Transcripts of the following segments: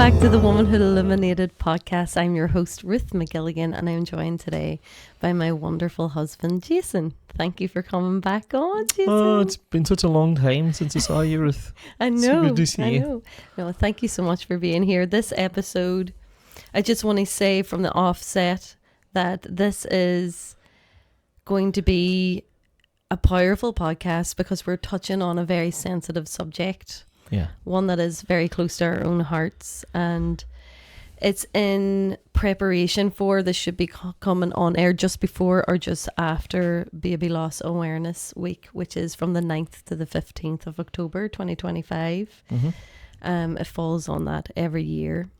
back to the Wombynhood Illuminated Podcast. I'm your host, Ruth McGilligan, and I'm joined today by my wonderful husband, Jason. Thank you for coming back on, Jason. Oh, it's been such a long time since I saw you, Ruth. I know. So good to see you. No, thank you so much for being here. This episode, I just want to say from the offset that this is going to be a powerful podcast because we're touching on a very sensitive subject. Yeah. One that is very close to our own hearts, and it's in preparation for this should be coming on air just before or just after Baby Loss Awareness Week, which is from the 9th to the 15th of October 2025. It falls on that every year,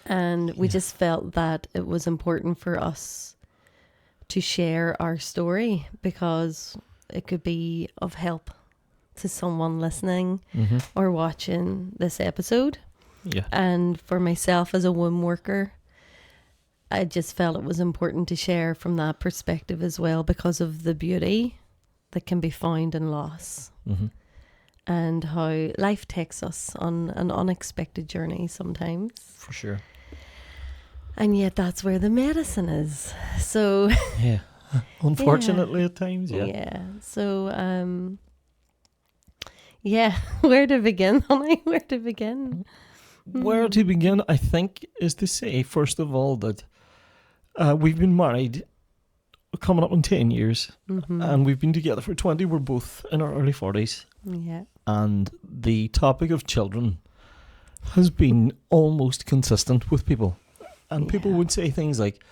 and we just felt that it was important for us to share our story because it could be of help to someone listening or watching this episode. Yeah. And for myself as a womb worker, I just felt it was important to share from that perspective as well because of the beauty that can be found in loss and how life takes us on an unexpected journey sometimes. For sure. And yet that's where the medicine is. So yeah. Unfortunately at times, yeah. Yeah. So yeah, where to begin, honey? Where to begin? Where to begin, I think, is to say, first of all, that we've been married coming up on 10 years, and we've been together for 20. We're both in our early 40s. Yeah. And the topic of children has been almost consistent with people. And people would say things like,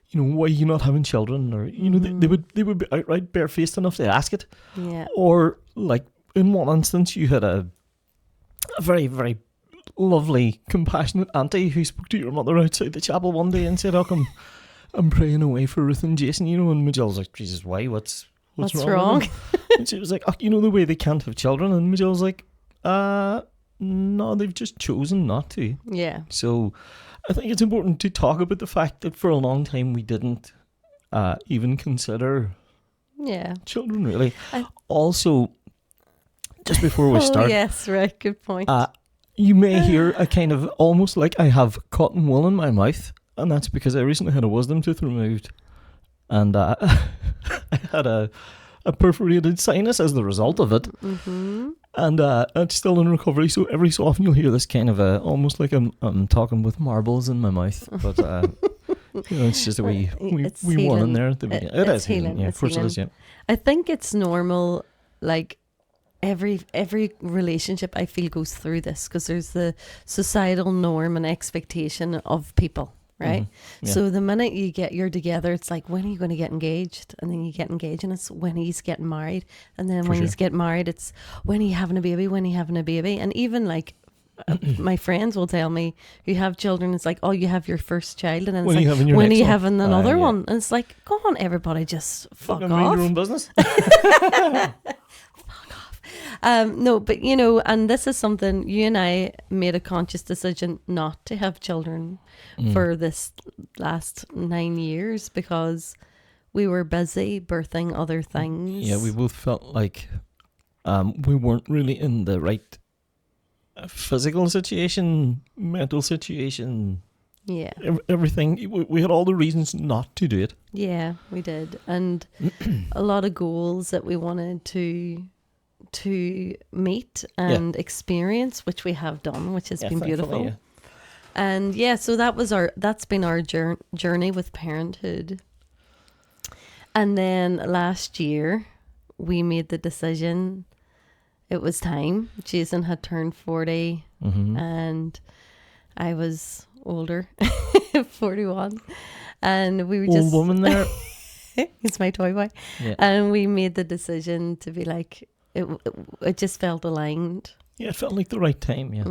you know, why are you not having children? Or, you know, they would be outright barefaced enough to ask it. Yeah. Or, like, in one instance, you had a very, very lovely, compassionate auntie who spoke to your mother outside the chapel one day and said, "Oh, I'm praying away for Ruth and Jason," you know, and Majel was like, "Jesus, why? What's wrong?" And she was like, "Oh, you know, the way they can't have children," and Majel was like, "No, they've just chosen not to." Yeah. So I think it's important to talk about the fact that for a long time we didn't even consider children, really. Also, just before we start... yes, right, good point. You may hear a kind of almost like I have cotton wool in my mouth, and that's because I recently had a wisdom tooth removed, and I had a perforated sinus as the result of it, and it's still in recovery. So every so often you'll hear this kind of almost like I'm talking with marbles in my mouth, but you know, it's just the way we won in there at the beginning. It is healing. Yeah, of course it is. Yeah, I think it's normal. Like every relationship I feel goes through this because there's the societal norm and expectation of people, right? So the minute you're together, it's like, when are you going to get engaged? And then you get engaged and it's when he's getting married. And then when he's getting married, it's when are you having a baby? When are you having a baby? And even like my friends will tell me who have children, it's like, oh, you have your first child, and then it's like, when are you having another one? And it's like, go on, everybody, just fuck off. Mind your own business. No, but you know, and this is something you and I made a conscious decision not to have children for this last 9 years because we were busy birthing other things. Yeah, we both felt like we weren't really in the right physical situation, mental situation. Yeah. Everything. We had all the reasons not to do it. Yeah, we did. And a lot of goals that we wanted to meet and experience, which we have done, which has been beautiful. Yeah. And so that's been our journey with parenthood. And then last year we made the decision it was time. Jason had turned 40 and I was older, 41, and we were old just woman there. He's my toy boy. And we made the decision to be like, it just felt aligned. Yeah, it felt like the right time. Yeah.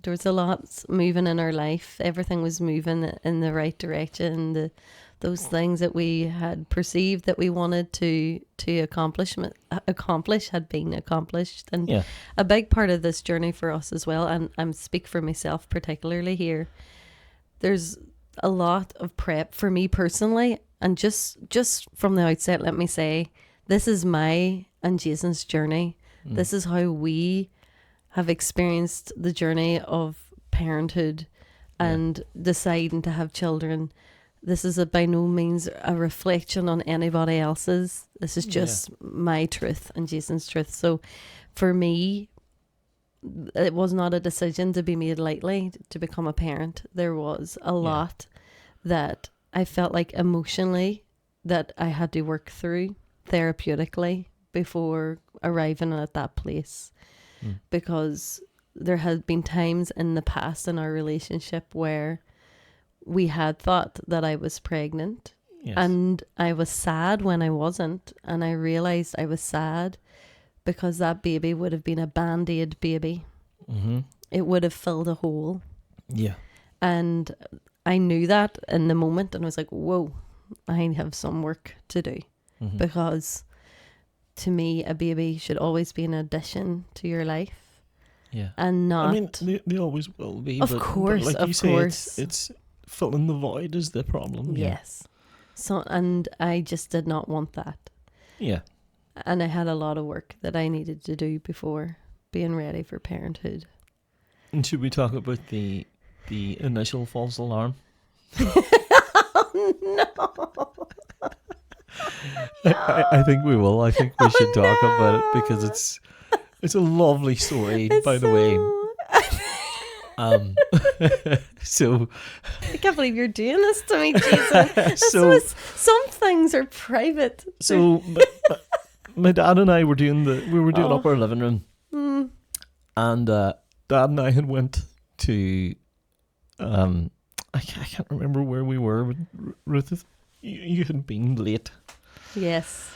There was a lot moving in our life. Everything was moving in the right direction. Those things that we had perceived that we wanted to accomplish had been accomplished. And a big part of this journey for us as well, and I'm speak for myself particularly here, there's a lot of prep for me personally. And just from the outset, let me say, this is my and Jason's journey. This is how we have experienced the journey of parenthood and deciding to have children. This is by no means a reflection on anybody else's. This is just my truth and Jason's truth. So for me, it was not a decision to be made lightly to become a parent. There was a lot that I felt like emotionally that I had to work through therapeutically before arriving at that place. Because there had been times in the past in our relationship where we had thought that I was pregnant, and I was sad when I wasn't, and I realized I was sad because that baby would have been a Band-Aid baby. It would have filled a hole. And I knew that in the moment, and I was like, whoa, I have some work to do. Because to me, a baby should always be an addition to your life. And not... I mean, they always will be. Of course, like you say, it's filling the void is the problem. Yes. So, and I just did not want that. And I had a lot of work that I needed to do before being ready for parenthood. And should we talk about the initial false alarm? No. I think we will. I think we should talk about it because it's a lovely story, by the way. So I can't believe you're doing this to me, Jason. Some things are private. So my dad and I were doing up our living room, and Dad and I had went to I can't remember where we were, but Ruth, you had been late. Yes.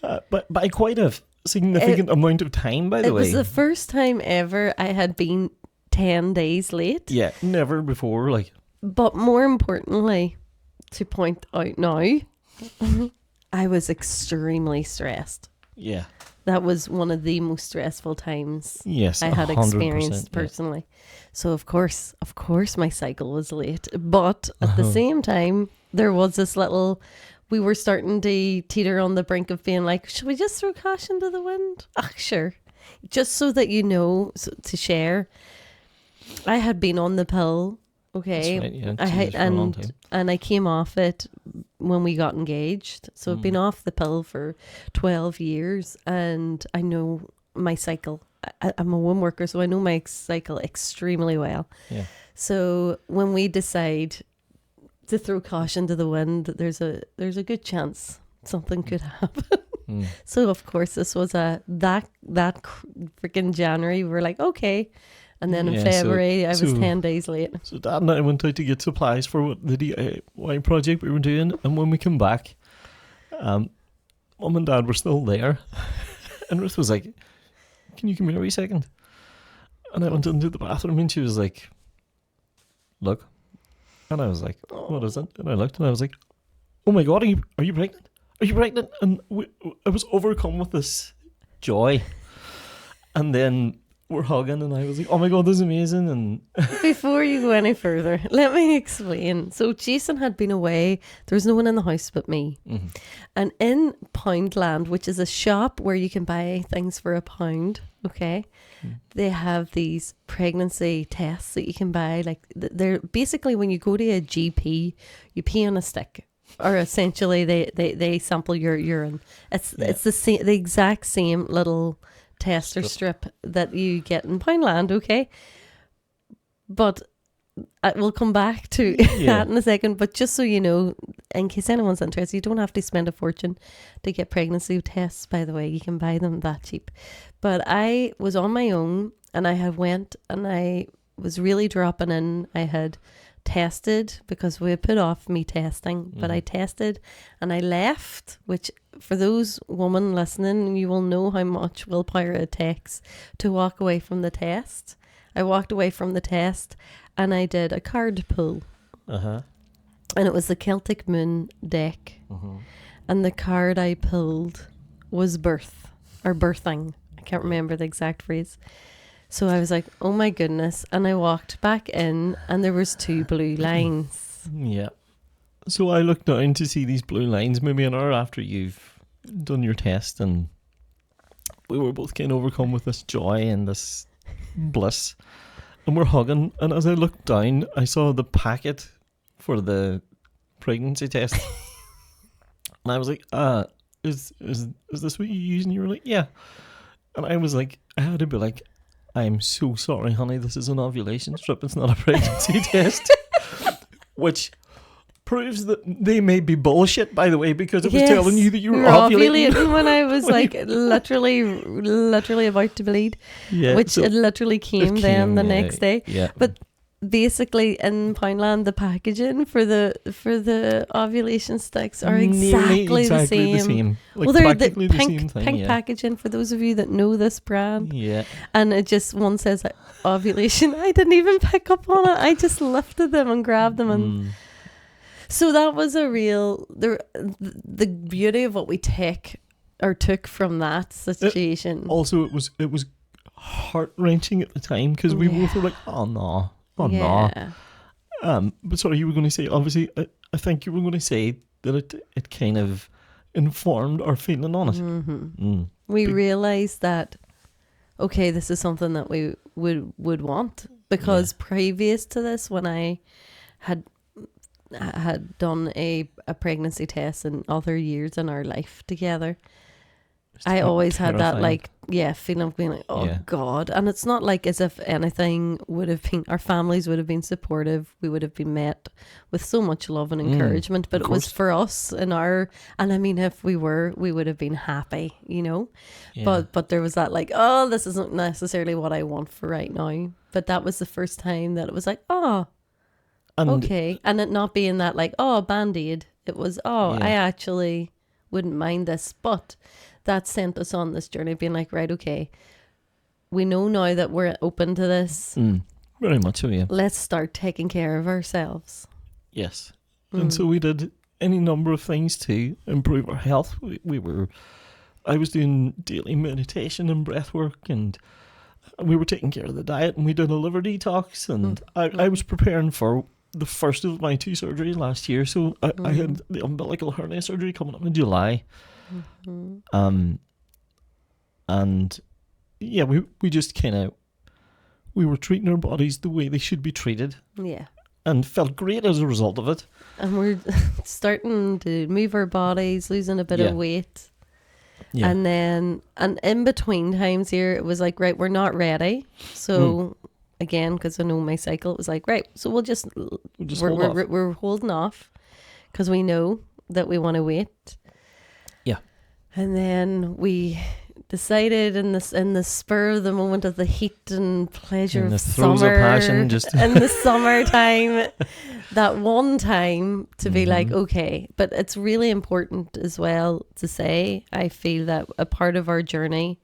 But by quite a significant amount of time, by the way. It was the first time ever I had been 10 days late. Yeah, never before, like. But more importantly, to point out now, I was extremely stressed. Yeah. That was one of the most stressful times I had experienced personally. So of course my cycle was late. But at the same time, there was this little... We were starting to teeter on the brink of being like, should we just throw caution to the wind? Sure. Just so that you know, to share. I had been on the pill, okay? That's right, yeah. And I came off it when we got engaged. So I've been off the pill for 12 years, and I know my cycle. I'm a womb worker, so I know my cycle extremely well. Yeah. So when we decide to throw caution to the wind, there's a good chance something could happen. So of course this was that freaking January. We were like, okay. And then in February, I was 10 days late. So Dad and I went out to get supplies for the DIY project we were doing. And when we came back, Mum and Dad were still there. And Ruth was like, can you come here a wee second? And I went into the bathroom and she was like, look. And I was like, what is it? And I looked and I was like, oh my God, are you pregnant? Are you pregnant? And I was overcome with this joy. And then we're hugging and I was like, oh my God, this is amazing. And before you go any further, let me explain. So Jason had been away. There was no one in the house but me. And in Poundland, which is a shop where you can buy things for £1, okay, they have these pregnancy tests that you can buy. Like they're basically, when you go to a GP, you pee on a stick, or essentially they sample your urine. It's the exact same little tester strip that you get in Poundland, okay? But we'll come back to that in a second. But just so you know, in case anyone's interested, you don't have to spend a fortune to get pregnancy tests, by the way. You can buy them that cheap. But I was on my own, and I had went and I was really dropping in. I had tested because we had put off me testing, but I tested and I left, which for those women listening, you will know how much willpower it takes to walk away from the test. I walked away from the test and I did a card pull. And it was the Celtic Moon deck. And the card I pulled was birth or birthing. I can't remember the exact phrase. So I was like, oh my goodness. And I walked back in and there was 2 blue lines. Yeah. So I looked down to see these blue lines maybe an hour after you've done your test, and we were both getting overcome with this joy and this bliss. And we're hugging, and as I looked down, I saw the packet for the pregnancy test. And I was like, is this what you use? And you were like, yeah. And I was like, I had to be like, I'm so sorry, honey, this is an ovulation strip, it's not a pregnancy test. Which proves that they may be bullshit, by the way, because it was telling you that you were ovulating when I was like literally about to bleed, which it literally came then the next day. Yeah. But basically in Poundland, the packaging for the ovulation sticks are exactly the same. Like, well, they're the pink packaging for those of you that know this brand. Yeah. And it just, one says ovulation. I didn't even pick up on it. I just lifted them and grabbed them and... So that was a real, the beauty of what we took from that situation. Also, it was heart-wrenching at the time, because we both were like, oh no. But sorry, you were going to say, obviously, I think you were going to say that it kind of informed our feeling on it. Mm-hmm. We realised that, okay, this is something that we would want, because previous to this, when I had done a pregnancy test in other years in our life together, I always had that feeling of being like, oh God. And it's not like as if anything would have been, our families would have been supportive, we would have been met with so much love and encouragement, but it was for us and I mean, if we would have been happy, you know. But there was that like, oh, this isn't necessarily what I want for right now. But that was the first time that it was like, oh, okay. And it not being that like, oh, Band-Aid. It was, I actually wouldn't mind this. But that sent us on this journey being like, right, okay, we know now that we're open to this. Very much so, yeah. Let's start taking care of ourselves. Yes. And so we did any number of things to improve our health. I was doing daily meditation and breath work, and we were taking care of the diet, and we did a liver detox, and I was preparing for the first of my 2 surgeries last year. So I had the umbilical hernia surgery coming up in July. And yeah, we just kind of, we were treating our bodies the way they should be treated. Yeah. And felt great as a result of it. And we're starting to move our bodies, losing a bit of weight. Yeah. And then, and in between times here, it was like, right, we're not ready. So again, because I know my cycle, it was like, right, so we're holding off because we know that we want to wait. Yeah. And then we decided in the spur of the moment of the heat and pleasure of summer, of passion, just in the summertime, that one time to be like, okay. But it's really important as well to say, I feel that a part of our journey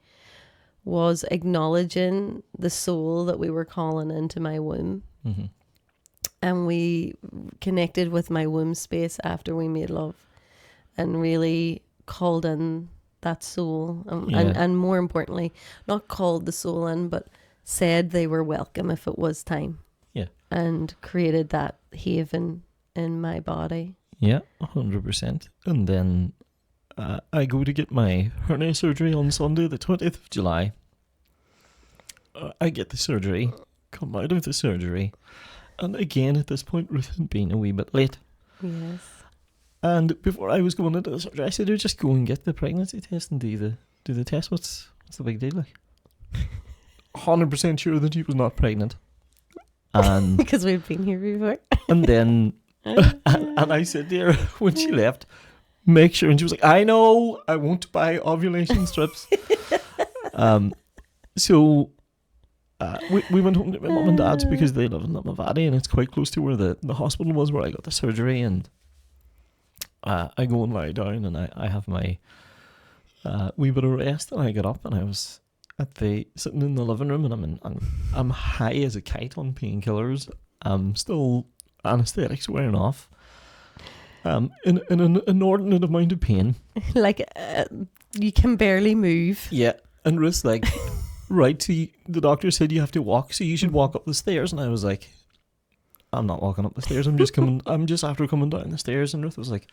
was acknowledging the soul that we were calling into my womb. And we connected with my womb space after we made love and really called in that soul, and more importantly, not called the soul in, but said they were welcome if it was time. Yeah. And created that haven in my body. Yeah, 100%. And then I go to get my hernia surgery on Sunday, the 20th of July. I get the surgery, come out of the surgery, and again at this point Ruth had been a wee bit late. Yes. And before I was going into the surgery, I said, "Oh, just go and get the pregnancy test and do the test. What's the big deal?" Like, 100% sure that she was not pregnant, and because we've been here before. And then, and I said to her when she left, "Make sure." And she was like, "I know, I won't buy ovulation strips." So we went home to my mum and dad's because they live in Limavady, and it's quite close to where the hospital was where I got the surgery. And I go and lie down, and I have my wee bit of rest, and I get up, and I was sitting in the living room, and I'm high as a kite on painkillers. I'm still anesthetics wearing off. In an inordinate amount of pain. Like you can barely move. Yeah, and Ruth's like, right, so the doctor said you have to walk, so you should walk up the stairs. And I was like, I'm not walking up the stairs. I'm just after coming down the stairs. And Ruth was like,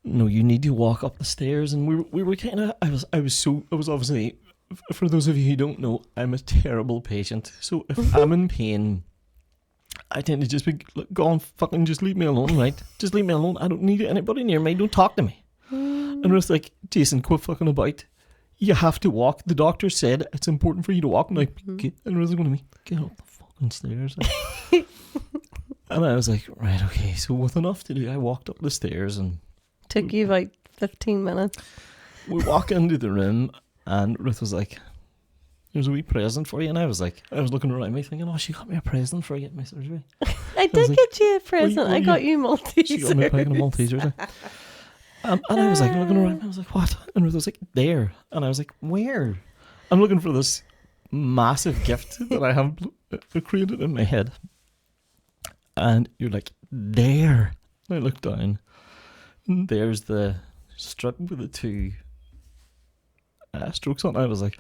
no, you need to walk up the stairs. And we were kind of, I was obviously for those of you who don't know, I'm a terrible patient. So if I'm in pain, I tend to just be like, go on, fucking just leave me alone, right? Just leave me alone. I don't need anybody near me. Don't talk to me. And Ruth's like, Jason, quit fucking about. You have to walk. The doctor said it's important for you to walk. And and Ruth's going to me, get up the fucking stairs. And I was like, right, okay. So with enough to do, I walked up the stairs and took you about 15 minutes. We walk into the room and Ruth was like, there's a wee present for you. And I was looking around me thinking, oh, she got me a present for getting my surgery. I did get you a present. I got you Maltesers. She got me a packet of Maltesers. And I was like looking around. I was like, what? And Ruth was like, there. And I was like, where? I'm looking for this massive gift that I have created in my head. And you're like, there. And I looked down. And there's the strip with the 2 strokes on. I was like,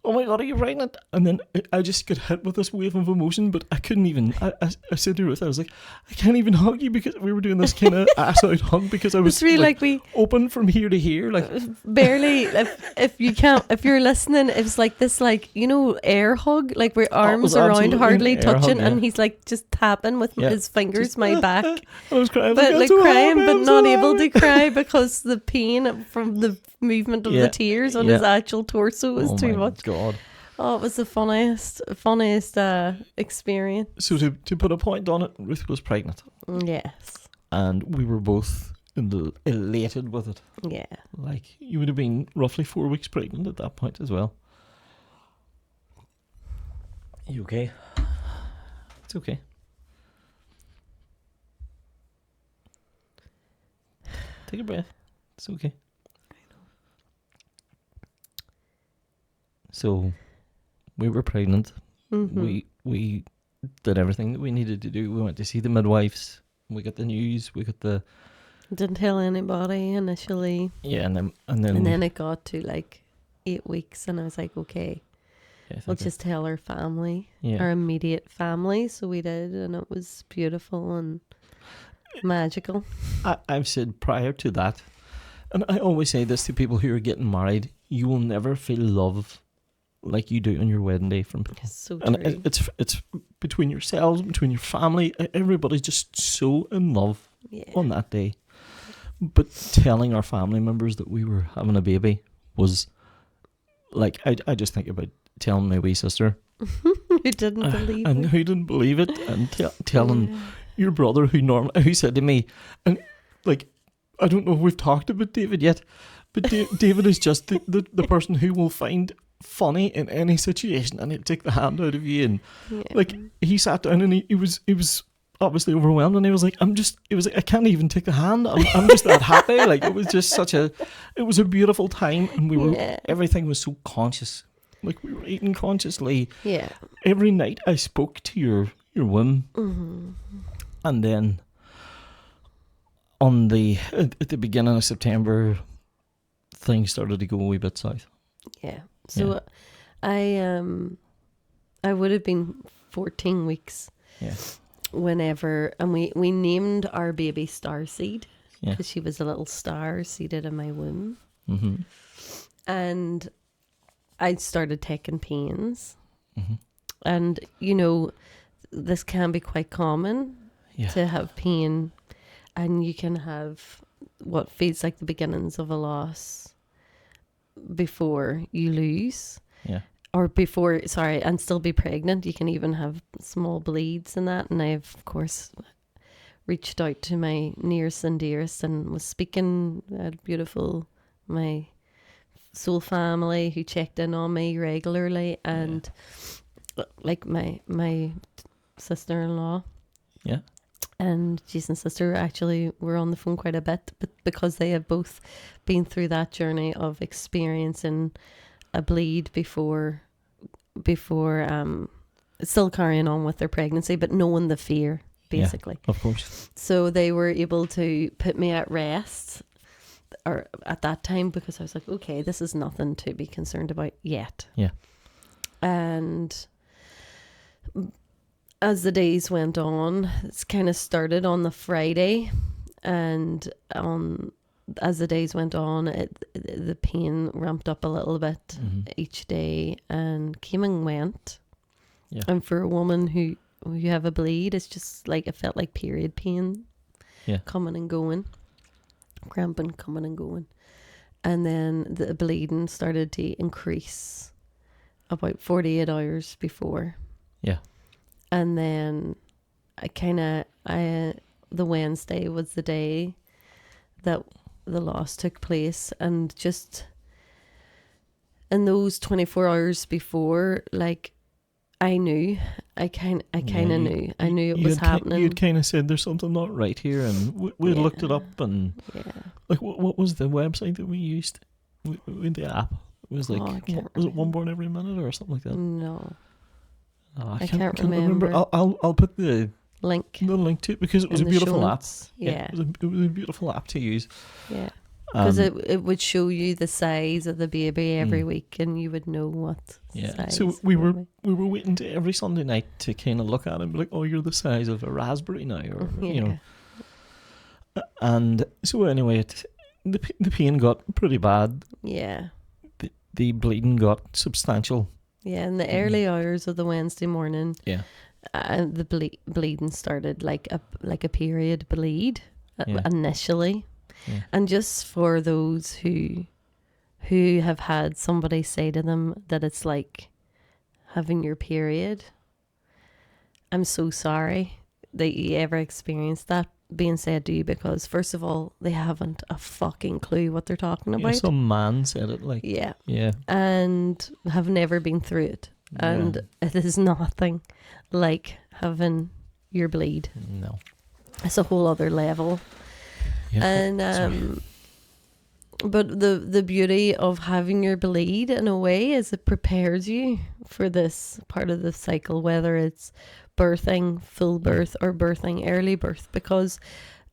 oh my God, are you pregnant? And then I just got hit with this wave of emotion, but I couldn't even, I said to Ruth, I was like, I can't even hug you, because we were doing this kind of ass out hug, because I was it's really like we open from here to here, like barely, if you're listening, it's like this, like, you know, air hug, like where arms around, hardly touching, and he's like just tapping with his fingers just, my back. I was crying, but like crying, but not able to cry because the pain from the movement of the tears on his actual torso was too much. God. Oh, it was the funniest experience. So to put a point on it, Ruth was pregnant. Yes. And we were both elated with it. Yeah. Like, you would have been roughly 4 weeks pregnant at that point as well. You okay? It's okay. Take a breath. It's okay. So, we were pregnant. Mm-hmm. We did everything that we needed to do. We went to see the midwives. We got the news. We got the. Didn't tell anybody initially. Yeah, and then it got to like 8 weeks, and I was like, okay, we'll just tell our family, our immediate family. So we did, and it was beautiful and magical. I've said prior to that, and I always say this to people who are getting married: you will never feel love like you do on your wedding day from people. So and it's between yourselves, between your family, everybody's just so in love on that day. But telling our family members that we were having a baby was like, I just think about telling my wee sister who didn't believe it. And who didn't believe it, and telling your brother who said to me, and like, I don't know if we've talked about David yet, but David is just the person who will find funny in any situation, and he'll take the hand out of you, and like, he sat down and he was obviously overwhelmed, and he was like, I can't even take the hand, I'm just that happy. Like, it was just it was a beautiful time, and we were everything was so conscious, like we were eating consciously. Every night I spoke to your womb. And then at the beginning of September, things started to go a wee bit south. So I would have been 14 weeks whenever, and we named our baby Starseed, because she was a little star seated in my womb. And I started taking pains, and you know, this can be quite common to have pain, and you can have what feels like the beginnings of a loss before you lose, or before, and still be pregnant. You can even have small bleeds and that, and I've of course reached out to my nearest and dearest and was speaking at my soul family who checked in on me regularly, and like my sister-in-law and Jason's sister actually were on the phone quite a bit, but because they have both been through that journey of experiencing a bleed before still carrying on with their pregnancy, but knowing the fear, basically. Of course. So they were able to put me at rest, or at that time, because I was like, okay, this is nothing to be concerned about yet. And as the days went on, it's kind of started on the Friday, and on as the days went on, the pain ramped up a little bit each day and came and went. Yeah. And for a woman who have a bleed, it's just like, it felt like period pain coming and going, cramping, coming and going. And then the bleeding started to increase about 48 hours before. Yeah. And then the Wednesday was the day that the loss took place, and just in those 24 hours before, like, I knew it was happening. You'd kind of said there's something not right here, and we looked it up, and like, what was the website that we used with the app? It was like, was it One Born Every Minute or something like that? No, I can't remember. I'll put the link to it, because it was a beautiful app. Yeah, it was a beautiful app to use. Yeah. Because it would show you the size of the baby every week, and you would know what size. So we were waiting to every Sunday night to kind of look at it and be like, oh, you're the size of a raspberry now, or you know. And so anyway, the pain got pretty bad. Yeah. The bleeding got substantial. Yeah, in the early hours of the Wednesday morning. Yeah. The bleeding started like a period bleed initially. Yeah. And just for those who have had somebody say to them that it's like having your period, I'm so sorry that you ever experienced that being said to you, because first of all, they haven't a fucking clue what they're talking about. Some man said it, like, yeah, and have never been through it, and it is nothing like having your bleed. No, it's a whole other level. Yeah, and but the beauty of having your bleed in a way is it prepares you for this part of the cycle, whether it's birthing, full birth, or birthing early birth, because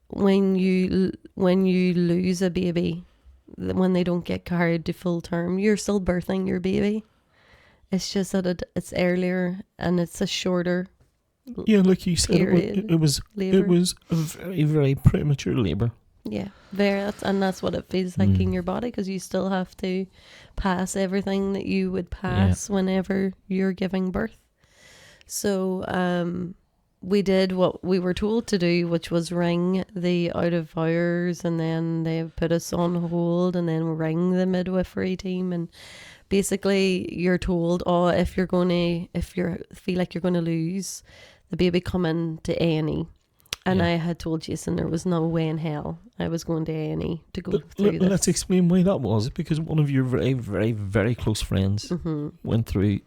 when you lose a baby, when they don't get carried to full term, you're still birthing your baby. It's just that it's earlier and it's a shorter. Yeah, like you said, it was a very, very premature labour. Yeah, and that's what it feels like in your body, because you still have to pass everything that you would pass whenever you're giving birth. So we did what we were told to do, which was ring the out of hours, and then they put us on hold, and then ring the midwifery team, and basically you're told, if you feel like you're going to lose the baby, come in to A&E. And I had told Jason there was no way in hell I was going to A&E to go through this. Let's explain why that was. Because one of your very, very, very close friends went through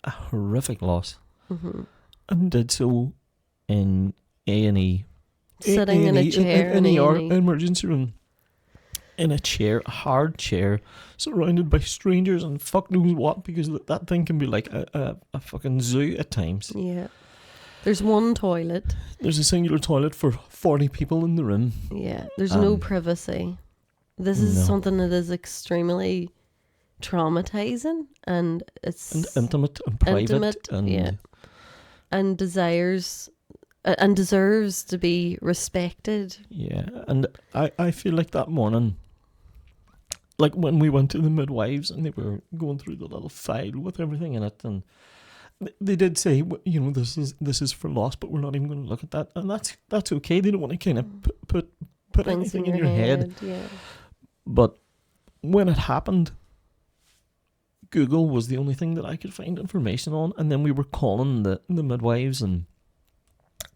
a horrific loss and did so in A&E. Sitting in a chair in the emergency room. In a chair, a hard chair, surrounded by strangers and fuck knows what, because that thing can be like a fucking zoo at times. Yeah. There's one toilet. There's a singular toilet for 40 people in the room. Yeah. There's no privacy. This is something that is extremely traumatizing, and it's intimate and private, and deserves to be respected. Yeah. And I feel like that morning, like when we went to the midwives and they were going through the little file with everything in it, and they did say, this is for loss, but we're not even going to look at that, and that's okay. They don't want to kind of put anything in your head. Yeah. But when it happened, Google was the only thing that I could find information on, and then we were calling the midwives and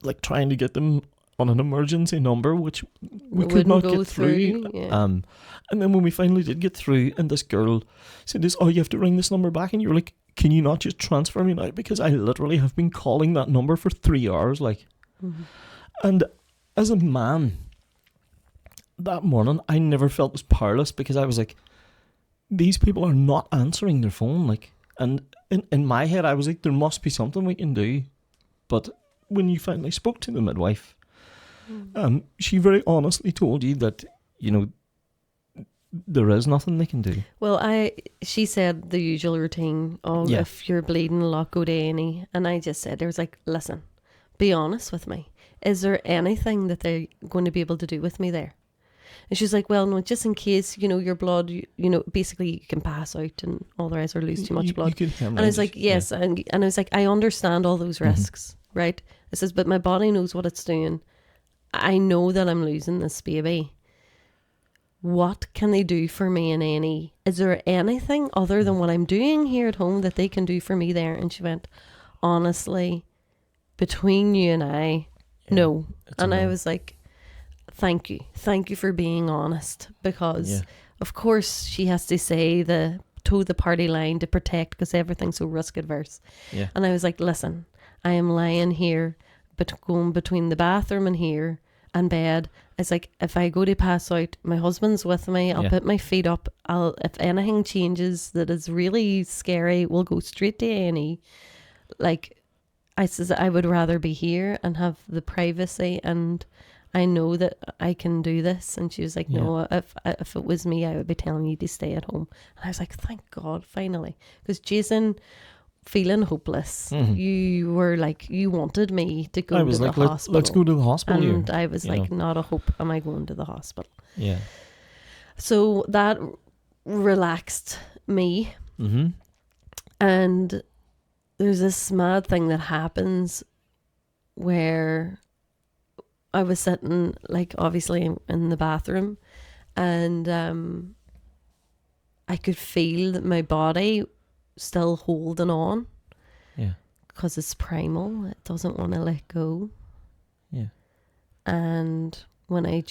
like trying to get them on an emergency number, which we could not get through. Yeah. And then when we finally did get through, and this girl said, you have to ring this number back," and you're like, "Can you not just transfer me now? Because I literally have been calling that number for 3 hours." Like, and as a man, that morning, I never felt as powerless, because I was like, these people are not answering their phone. Like, and in my head, I was like, there must be something we can do. But when you finally spoke to the midwife, she very honestly told you that, there is nothing they can do. Well, she said the usual routine of if you're bleeding a lot, go to A&E. And I just said, listen, be honest with me. Is there anything that they're going to be able to do with me there? And she's like, well, no, just in case, your blood, basically you can pass out and all the rest or lose too much blood. And I was like, yes. Yeah. And I was like, I understand all those risks, right? I says, but my body knows what it's doing. I know that I'm losing this baby. What can they do for me is there anything other than what I'm doing here at home that they can do for me there? And she went, honestly, between you and I, no. And I was like, thank you for being honest, because of course she has to say toe the party line to protect, because everything's so risk adverse. And I was like, listen, I am lying here going between the bathroom and here and bed. It's like, if I go to pass out, my husband's with me, I'll put my feet up, if anything changes that is really scary, we'll go straight to A&E. Like, I says, I would rather be here and have the privacy, and I know that I can do this. And she was like, no, if it was me, I would be telling you to stay at home. And I was like, thank God, finally. Because Jason, feeling hopeless, you were like, you wanted me to go to the hospital. Let's go to the hospital. And I was like, not a hope am I going to the hospital. Yeah. So that relaxed me. And there's this mad thing that happens where I was sitting, like, obviously in the bathroom, and I could feel that my body still holding on. Yeah. Because it's primal. It doesn't want to let go. Yeah. And when I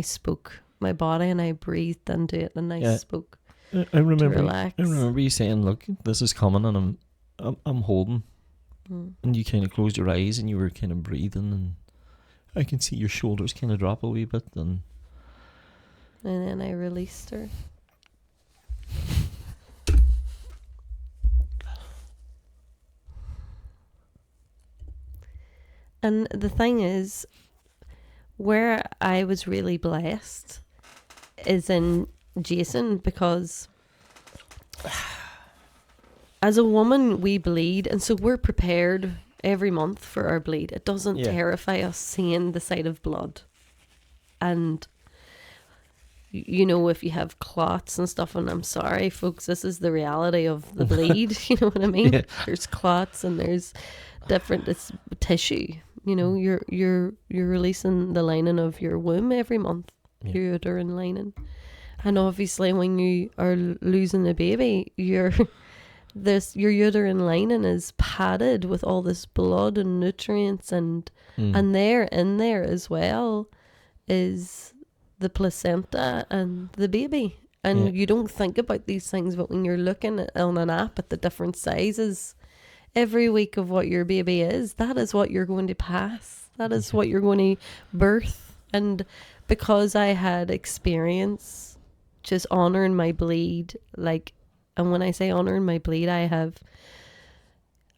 spoke my body and I breathed into it and I spoke. I remember to relax. I remember you saying, look, this is coming and I'm holding. And you kind of closed your eyes and you were kind of breathing, and I can see your shoulders kind of drop a wee bit, and then I released her. And the thing is, where I was really blessed is in Jason, because as a woman, we bleed, and so we're prepared every month for our bleed. It doesn't terrify us seeing the sight of blood. And, if you have clots and stuff, and I'm sorry, folks, this is the reality of the bleed, you know what I mean? Yeah. There's clots and there's it's tissue. You're releasing the lining of your womb every month, your uterine lining. And obviously when you are losing a baby, your uterine lining is padded with all this blood and nutrients, and in there as well is the placenta and the baby. And you don't think about these things, but when you're looking on an app at the different sizes every week of what your baby is, that is what you're going to pass. That is what you're going to birth. And because I had experience just honouring my bleed, and when I say honouring my bleed, I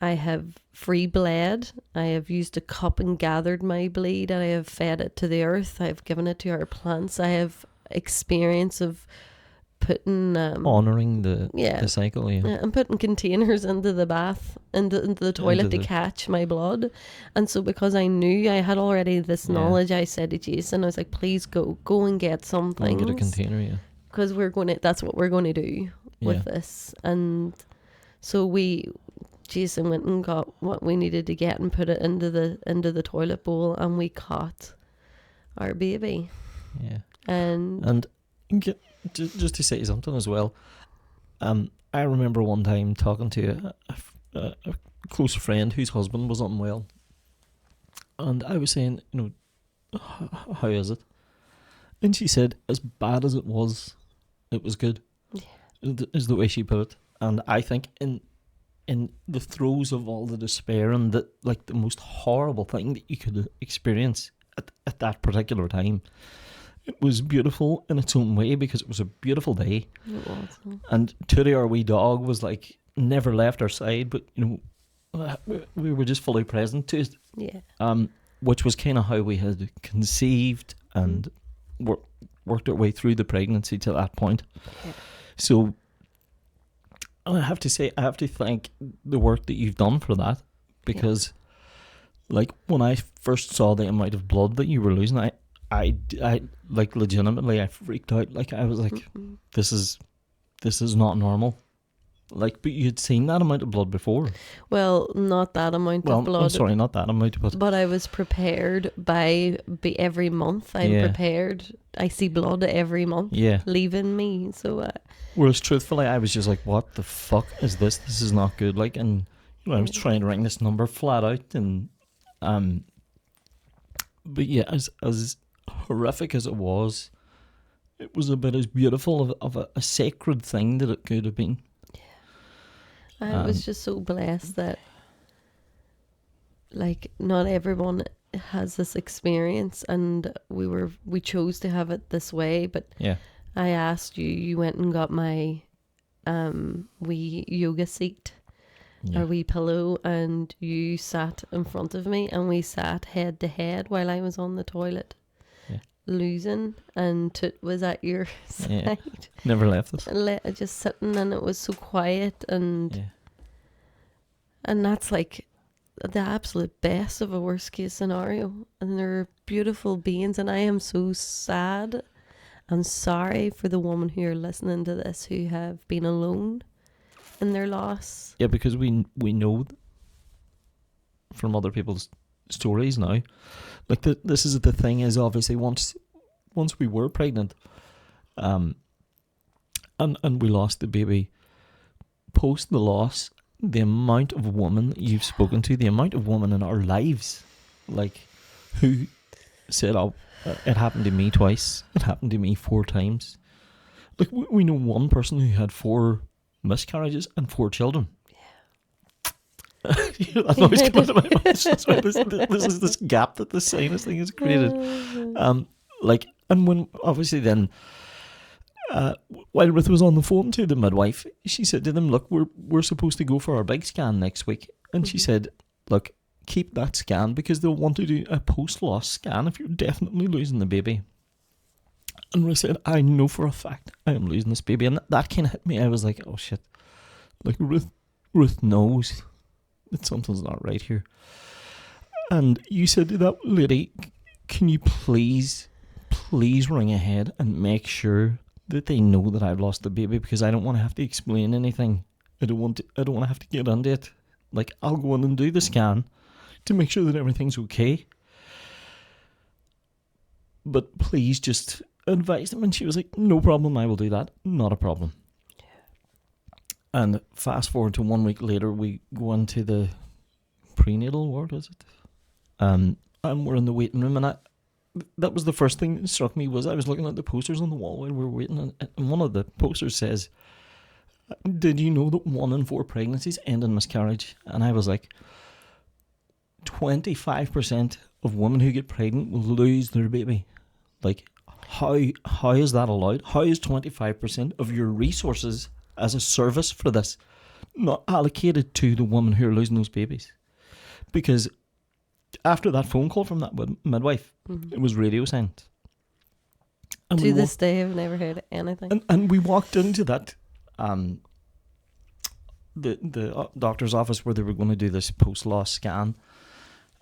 have free bled. I have used a cup and gathered my bleed, and I have fed it to the earth. I have given it to our plants. I have experience of putting honouring the cycle, and putting containers into the bath, into the toilet to catch my blood. And so because I knew I had already this knowledge, I said to Jason, I was like, please go and get something. Get a container, because that's what we're going to do with this. And so Jason went and got what we needed to get and put it into the toilet bowl, and we caught our baby. And just to say something as well, I remember one time talking to a close friend whose husband was unwell, and I was saying, how is it? And she said, as bad as it was good. Is the way she put it. And I think in the throes of all the despair and the most horrible thing that you could experience at that particular time, it was beautiful in its own way, because it was a beautiful day. It was. And Tootie, our wee dog, was never left our side, but we were just fully present to it. Which was kind of how we had conceived and worked our way through the pregnancy to that point. So I have to thank the work that you've done for that, because when I first saw the amount of blood that you were losing, I like legitimately I freaked out. Like I was like, this is not normal. Like, but you'd seen that amount of blood before. Well, not that amount of blood. I'm sorry, not that amount, but I was prepared by every month. I'm prepared. I see blood every month leaving me. So, whereas truthfully, I was just like, what the fuck is this? This is not good. Like, and you know, I was trying to ring this number flat out, and but yeah, as horrific as it was about as beautiful of a sacred thing that it could have been. I was just so blessed that, like, not everyone has this experience, and we chose to have it this way. But I asked you, you went and got my wee yoga seat, or wee pillow, and you sat in front of me, and we sat head to head while I was on the toilet. Losing, and Toot was at your side. Never left us. Just sitting, and it was so quiet, and that's like the absolute best of a worst case scenario. And they're beautiful beings, and I am so sad and sorry for the women who are listening to this who have been alone in their loss. Yeah, because we know from other people's stories now. Like this is the thing is obviously once we were pregnant, and we lost the baby. Post the loss, the amount of women that you've spoken to, the amount of women in our lives, like who said, "Oh, it happened to me twice. It happened to me 4 times." Like we know one person who had 4 miscarriages and 4 children. That noise came out of my mouth. This is this gap that the sinus thing has created. And when obviously then, while Ruth was on the phone to the midwife, she said to them, "Look, we're supposed to go for our big scan next week," and she said, "Look, keep that scan because they'll want to do a post-loss scan if you're definitely losing the baby." And Ruth said, "I know for a fact I am losing this baby," and that kind of hit me. I was like, "Oh shit!" Like Ruth knows that something's not right here. And you said to that lady, "Can you please ring ahead and make sure that they know that I've lost the baby, because I don't want to have to explain anything. I don't want to have to get into it. Like, I'll go in and do the scan to make sure that everything's okay. But please just advise them." And she was like, "No problem, I will do that. Not a problem." And fast forward to 1 week later, we go into the prenatal ward, is it? And we're in the waiting room, and that was the first thing that struck me. Was I was looking at the posters on the wall while we were waiting, and one of the posters says, "Did you know that 1 in 4 pregnancies end in miscarriage?" And I was like, 25% of women who get pregnant will lose their baby. Like, how is that allowed? How is 25% of your resources as a service for this not allocated to the women who are losing those babies? Because after that phone call from that midwife, it was radio silent. And to this day, I've never heard anything. And we walked into that the doctor's office where they were going to do this post-loss scan.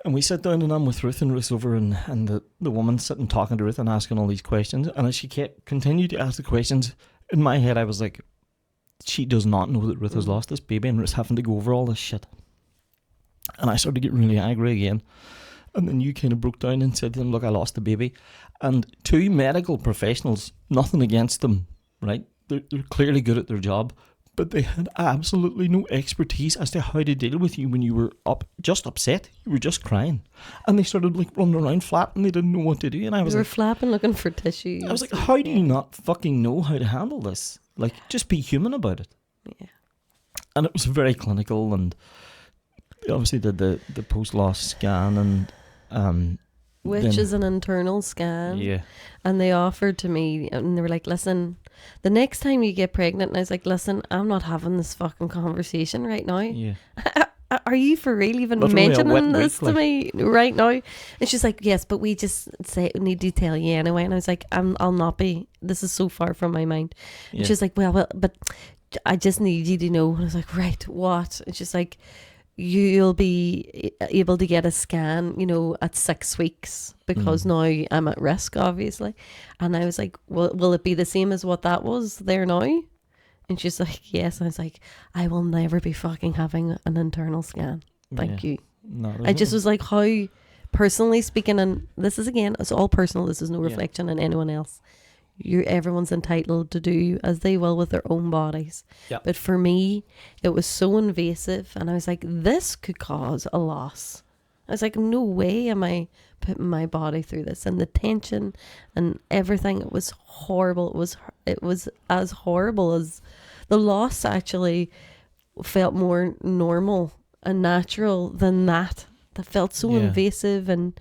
And we sat down, and I'm with Ruth, and Ruth's over, and the woman sitting talking to Ruth and asking all these questions. And as she continued to ask the questions, in my head I was like, she does not know that Ruth has lost this baby, and Ruth's having to go over all this shit. And I started to get really angry again. And then you kind of broke down and said to them, "Look, I lost the baby." And 2 medical professionals, nothing against them, right? They're clearly good at their job, but they had absolutely no expertise as to how to deal with you when you were just upset. You were just crying. And they started like running around flat, and they didn't know what to do. And I was like, flapping, looking for tissues. I was like, how do you not fucking know how to handle this? Like, just be human about it. Yeah. And it was very clinical, and they obviously did the post-loss scan, and which is an internal scan. Yeah. And they offered to me, and they were like, "Listen, the next time you get pregnant," and I was like, "Listen, I'm not having this fucking conversation right now." Yeah. Are you for real even mentioning this to me right now? And she's like, "Yes, but we just need to tell you anyway." And I was like, "I'll not be. This is so far from my mind." And she's like, well, but I just need you to know." And I was like, "Right, what?" And she's like, you'll be able to get a scan, at 6 weeks, because now I'm at risk, obviously. And I was like, well, will it be the same as what that was there now? And she's like, yes. And I was like, I will never be fucking having an internal scan. Thank you. No, I just was like, how, personally speaking, and this is, again, it's all personal. This is no reflection on anyone else. Everyone's entitled to do as they will with their own bodies. Yep. But for me, it was so invasive, and I was like, this could cause a loss. I was like, no way am I putting my body through this, and the tension and everything. It was horrible. It was as horrible as the loss. Actually felt more normal and natural than that. That felt so invasive, and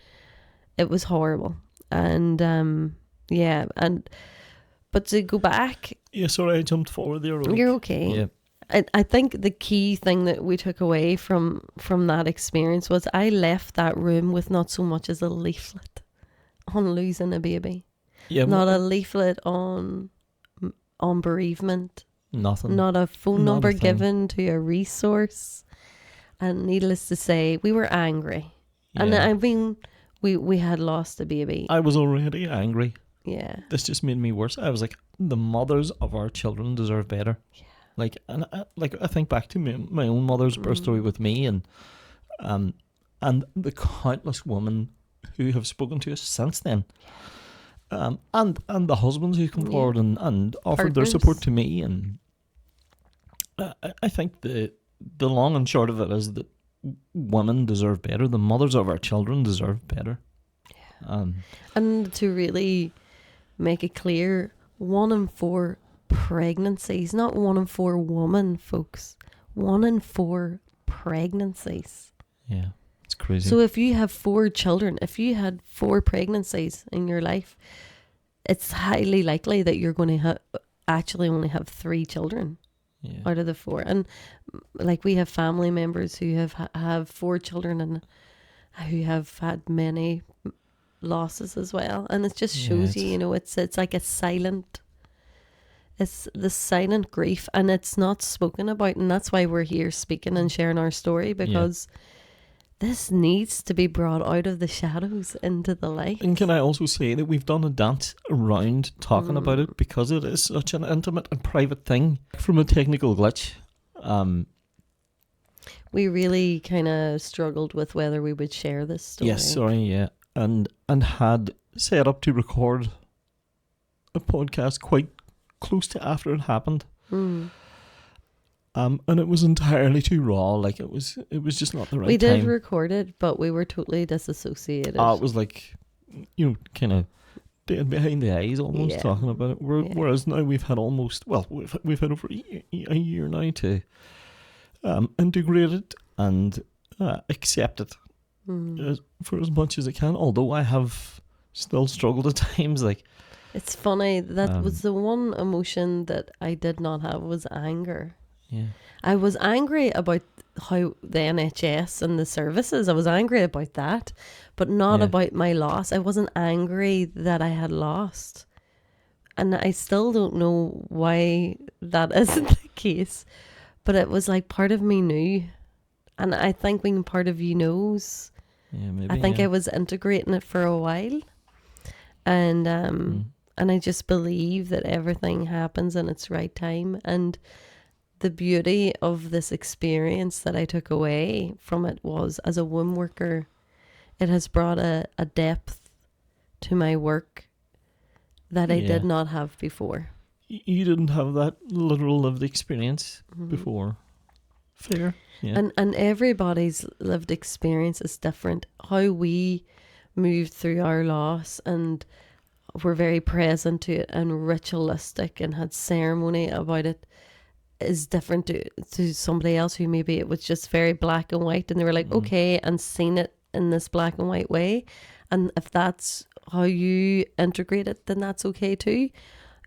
it was horrible. And but to go back, sorry, I jumped forward there. You're okay. I think the key thing that we took away from that experience was I left that room with not so much as a leaflet on losing a baby, not a leaflet on bereavement, nothing, not a phone number given to a resource. And needless to say, we were angry, and I mean, we had lost a baby. I was already angry. Yeah. This just made me worse. I was like, the mothers of our children deserve better. Yeah. I think back to my own mother's birth story with me, and the countless women who have spoken to us since then, and the husbands who come forward and offered their support to me, and I think the long and short of it is that women deserve better. The mothers of our children deserve better. Yeah. And to really make it clear, 1 in 4 pregnancies, not 1 in 4 women, folks. 1 in 4 pregnancies. Yeah, it's crazy. So if you have 4 children, if you had 4 pregnancies in your life, it's highly likely that you're going to actually only have 3 children out of the 4. And like, we have family members who have 4 children and who have had many losses as well, and it just shows you, it's like it's the silent grief, and it's not spoken about, and that's why we're here speaking and sharing our story, because this needs to be brought out of the shadows into the light. And can I also say that we've done a dance around talking about it, because it is such an intimate and private thing. From a technical glitch, we really kind of struggled with whether we would share this story. And had set up to record a podcast quite close to after it happened. And it was entirely too raw. Like, it was just not the right time. We did record it, but we were totally disassociated. It was like, kind of dead behind the eyes almost, talking about it. Whereas now we've had we've had over a year now to integrate it and accept it. For as much as I can, although I have still struggled at times. Like, it's funny, that was the one emotion that I did not have, was anger. I was angry about how the NHS and the services, I was angry about that, but not about my loss. I wasn't angry that I had lost, and I still don't know why that isn't the case, but it was like part of me knew, and I think when part of you knows, I think I was integrating it for a while, and I just believe that everything happens in its right time. And the beauty of this experience that I took away from it was, as a womb worker, it has brought a depth to my work that I did not have before. You didn't have that literal lived experience before. Fair. Yeah. And everybody's lived experience is different. How we moved through our loss and were very present to it and ritualistic and had ceremony about it is different to somebody else who maybe it was just very black and white, and they were like, okay, and seen it in this black and white way. And if that's how you integrate it, then that's okay too.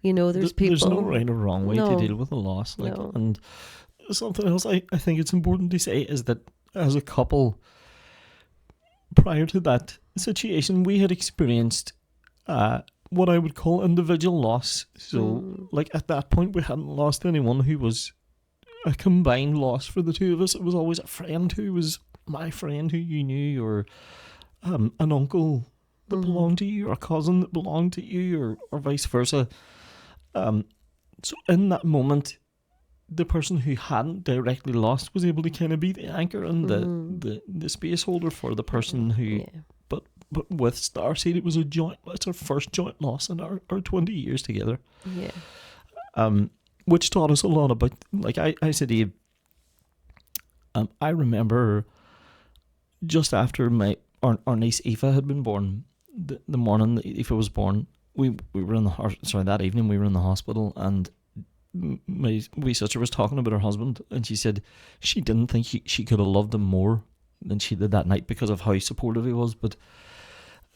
There's people. There's no right or wrong way to deal with a loss. And something else I think it's important to say is that as a couple, prior to that situation, we had experienced what I would call individual loss. So, like, at that point, we hadn't lost anyone who was a combined loss for the two of us. It was always a friend who was my friend who you knew, or an uncle that belonged to you, or a cousin that belonged to you, or vice versa. So in that moment, the person who hadn't directly lost was able to kind of be the anchor and the space holder for the person who. Yeah. But with Starseed, it was it's our first joint loss in our 20 years together. Yeah. Which taught us a lot about, like I said to you, I remember just after our niece Aoife had been born, the morning that Aoife was born, we were in that evening we were in the hospital, and my wee sister was talking about her husband, and she said she didn't think she could have loved him more than she did that night because of how supportive he was. But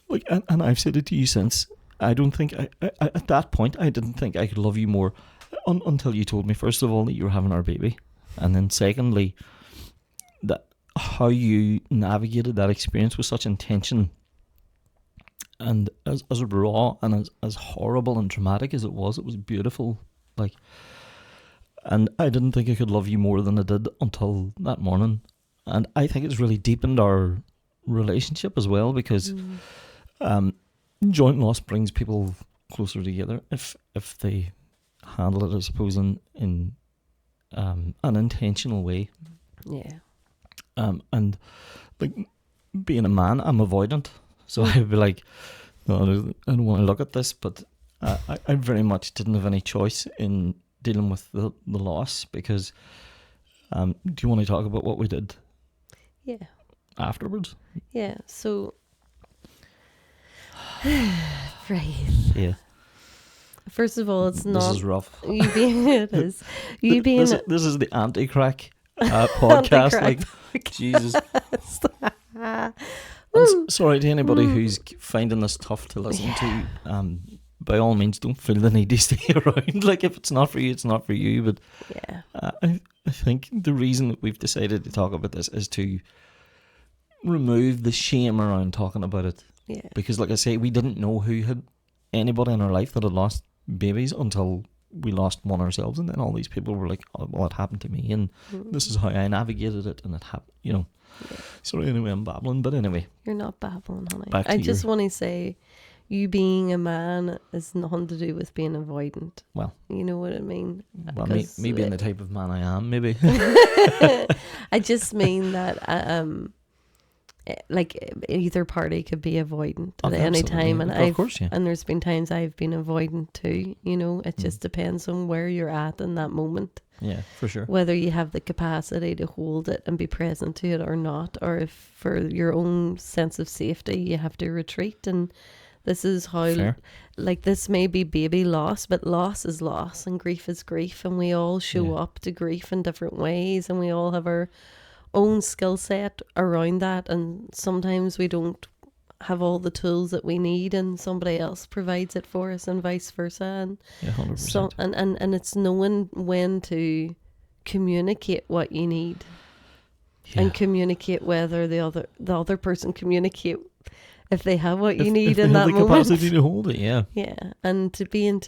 like, and I've said it to you since, I don't think I at that point I didn't think I could love you more until you told me, first of all, that you were having our baby, and then secondly, that how you navigated that experience with such intention, and as raw and as horrible and traumatic as it was beautiful. Like, and I didn't think I could love you more than I did until that morning, and I think it's really deepened our relationship as well, because joint loss brings people closer together if they handle it, I suppose, in an intentional way. Yeah. And like, being a man, I'm avoidant, so I'd be like, no, I don't want to look at this, but I very much didn't have any choice in dealing with the loss, because do you want to talk about what we did? Yeah. Afterwards? Yeah. So breathe. Yeah. First of all, it's not. This is rough. You being it is. You being this is the anti-crack podcast. Anti-crack like Jesus. Sorry to anybody who's finding this tough to listen to. By all means, don't feel the need to stay around. Like, if it's not for you, it's not for you. But yeah, I think the reason that we've decided to talk about this is to remove the shame around talking about it. Yeah. Because, like I say, we didn't know who had anybody in our life that had lost babies until we lost one ourselves, and then all these people were like, "Oh, well, it happened to me, and this is how I navigated it, and it happened." You know. Yeah. So anyway, I'm babbling, but anyway, you're not babbling, honey. I just want to say, you being a man is nothing to do with being avoidant. Well, you know what I mean? Well, me being the type of man I am, maybe. I just mean that like, either party could be avoidant at any time, and of course, yeah. And there's been times I've been avoidant too. You know, it just depends on where you're at in that moment. Yeah, for sure. Whether you have the capacity to hold it and be present to it or not, or if for your own sense of safety you have to retreat. And this is how, fair. Like, this may be baby loss, but loss is loss and grief is grief, and we all show up to grief in different ways, and we all have our own skill set around that, and sometimes we don't have all the tools that we need, and somebody else provides it for us, and vice versa. And 100%. So, and it's knowing when to communicate what you need, and communicate whether the other person communicate if they have what you need in that moment. The capacity to hold it, yeah. And to being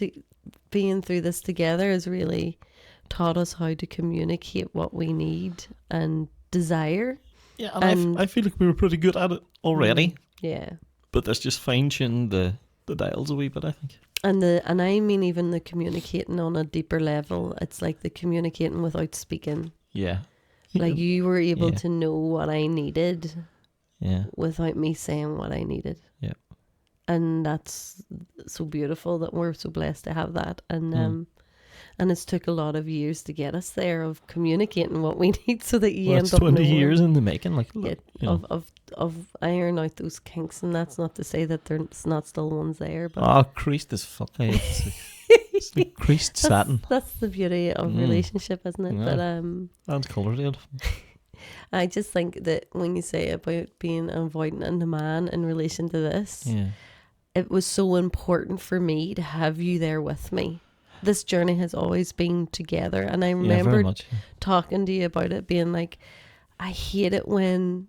through this together has really taught us how to communicate what we need and desire. Yeah, and I feel like we were pretty good at it already. Yeah. But that's just fine-tuned the dials a wee bit, I think. And I mean, even the communicating on a deeper level, it's like the communicating without speaking. Yeah. Like, you were able to know what I needed without me saying what I needed. Yeah. And that's so beautiful that we're so blessed to have that. And it's took a lot of years to get us there, of communicating what we need, so that you end up 20 years in the making, like, of iron out those kinks. And that's not to say that there's not still ones there, but creased as fuck. It's like creased satin. That's the beauty of relationship, isn't it? Yeah. But adds colour to it. I just think that when you say about being avoidant and a man in relation to this, it was so important for me to have you there with me. This journey has always been together, and I remember talking to you about it, being like, I hate it when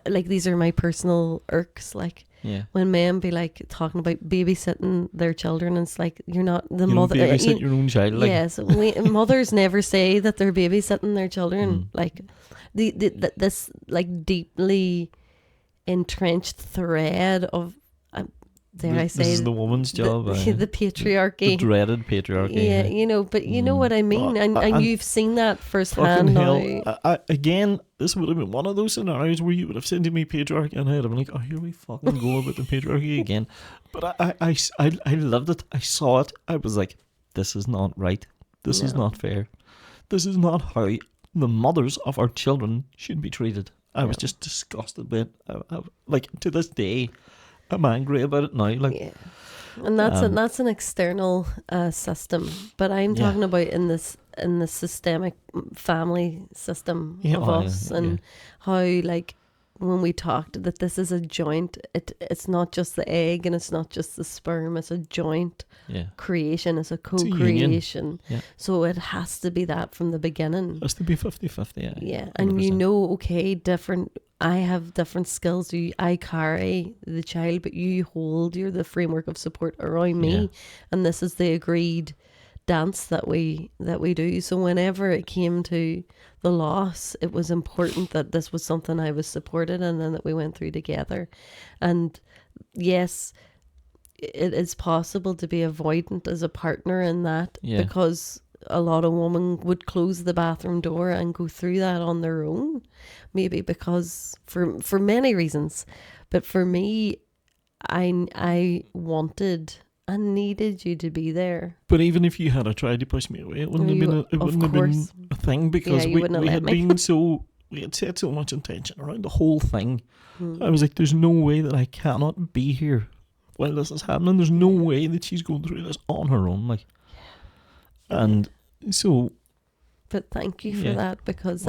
like, these are my personal irks, like, Yeah. When men be like talking about babysitting their children, and it's like you're not the You mother. don't babysit your own child. Like. Yes, mothers never say that they're babysitting their children. Like this like deeply entrenched thread of dare I say this is the woman's job. The patriarchy, the dreaded patriarchy. Yeah, you know, but you know what I mean, and you've seen that firsthand now. Again, this would have been one of those scenarios where you would have said to me patriarchy, and I'd have been like, "Oh, here we fucking go about the patriarchy again." But I loved it. I saw it. I was like, "This is not right. This is not fair. This is not how the mothers of our children should be treated." I was just disgusted by it. Like to this day, I'm angry about it now. Like, yeah. And that's an external system, but I'm talking about in the systemic family system of us, and how like when we talked that this is a joint. It's not just the egg and it's not just the sperm. It's a joint creation. It's a co-creation. So it has to be that from the beginning. It has to be 50-50. Yeah, and 100%. Different. I have different skills. I carry the child, but you're the framework of support around me, and this is the agreed dance that we do. So whenever it came to the loss, it was important that this was something I was supported in and that we went through together. And yes, it is possible to be avoidant as a partner in that, because a lot of women would close the bathroom door and go through that on their own, maybe because for many reasons. But for me, I wanted and needed you to be there. But even if you had tried to push me away, it wouldn't have been a thing, because we had been we had set so much intention around the whole thing. I was like, there's no way that I cannot be here while this is happening. There's no way that she's going through this on her own. Like, and so. But thank you for that, because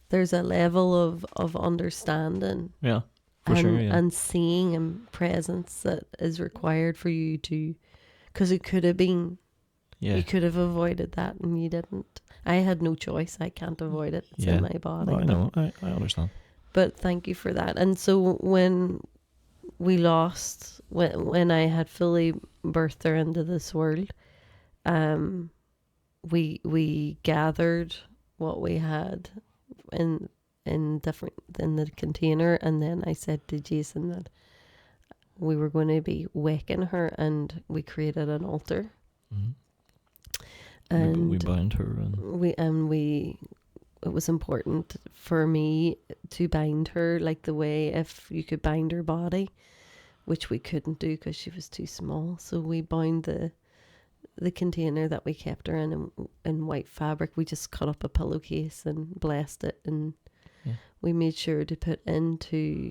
there's a level of understanding. Yeah. For sure, and seeing and presence that is required for you to, because it could have been, you could have avoided that and you didn't. I had no choice. I can't avoid it. It's in my body. I know. I understand. But thank you for that. And so when we lost, when I had fully birthed her into this world, we gathered what we had in the container, and then I said to Jason that we were going to be waking her, and we created an altar. And we bound her, and it was important for me to bind her like the way if you could bind her body, which we couldn't do because she was too small. So we bound the container that we kept her in white fabric. We just cut up a pillowcase and blessed it, and we made sure to put into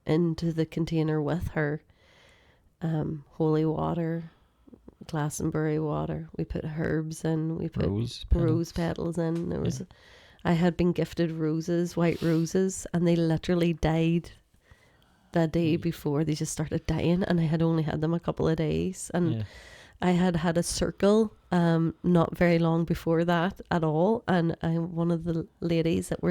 the container with her holy water, Glastonbury water. We put herbs in. We put rose petals in. I had been gifted roses, white roses, and they literally died that day before. They just started dying, and I had only had them a couple of days. And I had a circle not very long before that at all. And one of the ladies that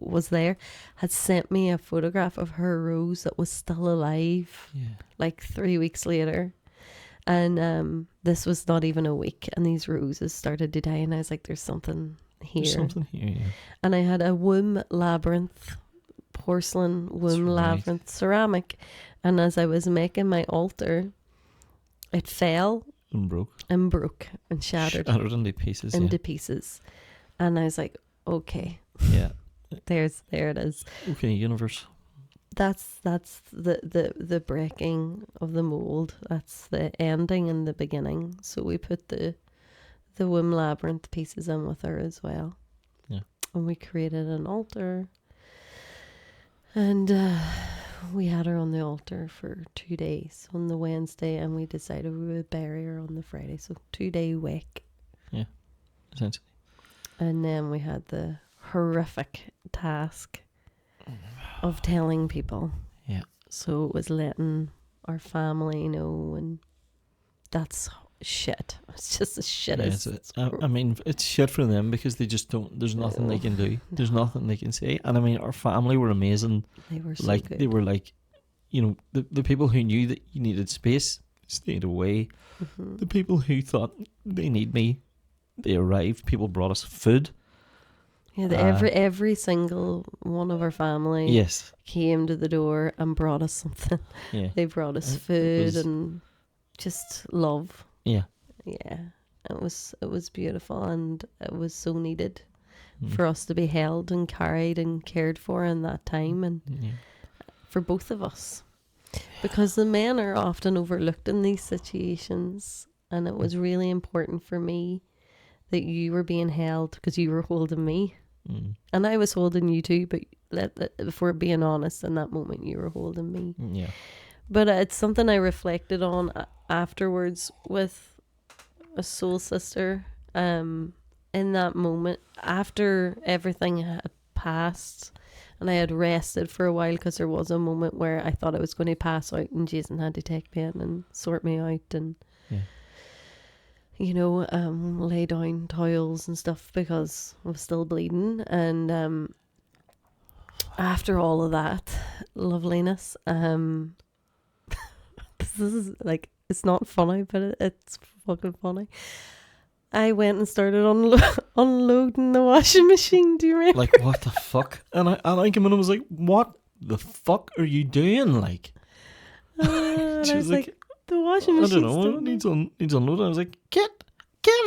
was there had sent me a photograph of her rose that was still alive like 3 weeks later, and this was not even a week, and these roses started to die, and I was like, there's something here. And I had a womb labyrinth, porcelain womb labyrinth ceramic, and as I was making my altar, it fell and broke and shattered into pieces, and I was like, okay, there it is. Okay, universe. That's the breaking of the mold. That's the ending and the beginning. So we put the womb labyrinth pieces in with her as well. Yeah. And we created an altar. And we had her on the altar for 2 days on the Wednesday, and we decided we would bury her on the Friday. So 2-day wake. Yeah, essentially. And then we had the horrific task of telling people. Yeah. So it was letting our family know, and that's shit. It's just a shit. I mean, it's shit for them because they just don't. There's nothing they can do. There's nothing they can say. And I mean, our family were amazing. They were so good. They were like, you know, the people who knew that you needed space stayed away. The people who thought they need me, they arrived. People brought us food. Yeah, every single one of our family Yes. came to the door and brought us something. Yeah. They brought us food and just love. Yeah. Yeah, it was beautiful, and it was so needed for us to be held and carried and cared for in that time, and for both of us, because the men are often overlooked in these situations, and it was really important for me that you were being held because you were holding me. And I was holding you too, but if we're being honest, in that moment you were holding me. Yeah. But it's something I reflected on afterwards with a soul sister. In that moment, after everything had passed and I had rested for a while, because there was a moment where I thought I was going to pass out and Jason had to take me in and sort me out and you know, lay down towels and stuff because I was still bleeding. And after all of that loveliness, this is like, it's not funny, but it's fucking funny. I went and started unloading the washing machine. Do you remember? Like, what the fuck? And I came in and was like, what the fuck are you doing? Like, and she I was was like, the washing machine. I don't know, it needs unloading. I was like, get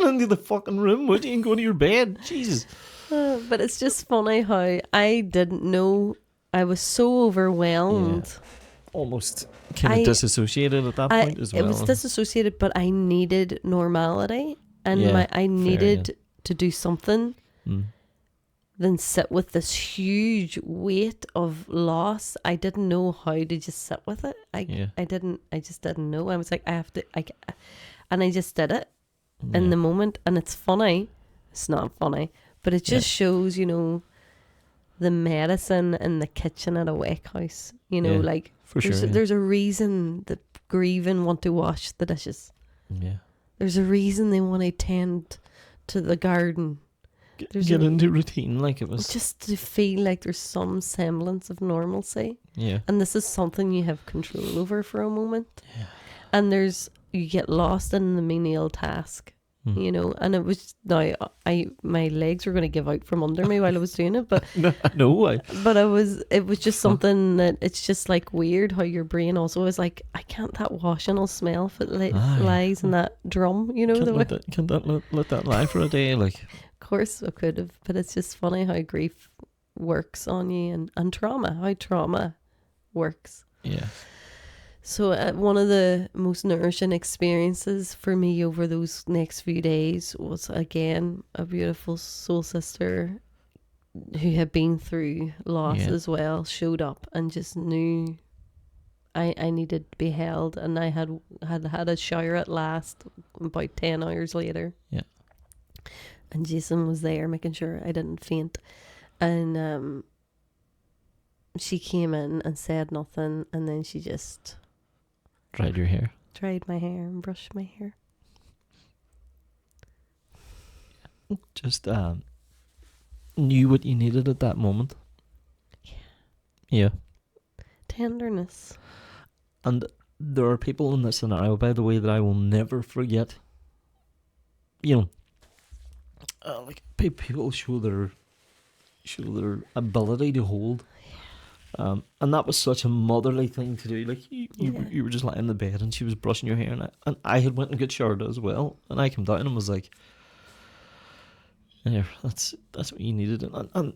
into the fucking room, would you, and go to your bed. Jesus. But it's just funny how I didn't know. I was so overwhelmed. Yeah. Almost kind of disassociated at that point as well. It was disassociated, but I needed normality, and I needed to do something than sit with this huge weight of loss. I didn't know how to just sit with it. I just didn't know. I was like, and I just did it in the moment. And it's funny. It's not funny, but it just shows, you know, the medicine in the kitchen at a wake house. You know, like, there's a reason that grieving want to wash the dishes. Yeah. There's a reason they want to tend to the garden. Get into routine, like it was. Just to feel like there's some semblance of normalcy. Yeah. And this is something you have control over for a moment. Yeah. And you get lost in the menial task. You know, and it was my legs were going to give out from under me while I was doing it, but no way. But it was just something that it's just like weird how your brain also is like, I can't that washing will smell if it lies in that drum, you know. Can't let that lie for a day, like. Of course I could have, but it's just funny how grief works on you and trauma, how trauma works. Yeah. So one of the most nourishing experiences for me over those next few days was, again, a beautiful soul sister who had been through loss as well, showed up and just knew I needed to be held. And I had a shower at last about 10 hours later. Yeah. And Jason was there making sure I didn't faint. And she came in and said nothing, and then she just... Dried your hair. Dried my hair and brushed my hair. Just knew what you needed at that moment. Yeah. Tenderness. And there are people in this scenario, by the way, that I will never forget. You know, like people show their ability to hold. And that was such a motherly thing to do. Like you were just lying in the bed and she was brushing your hair, and I had went and got showered as well, and I came down and was like, "Yeah, that's what you needed." And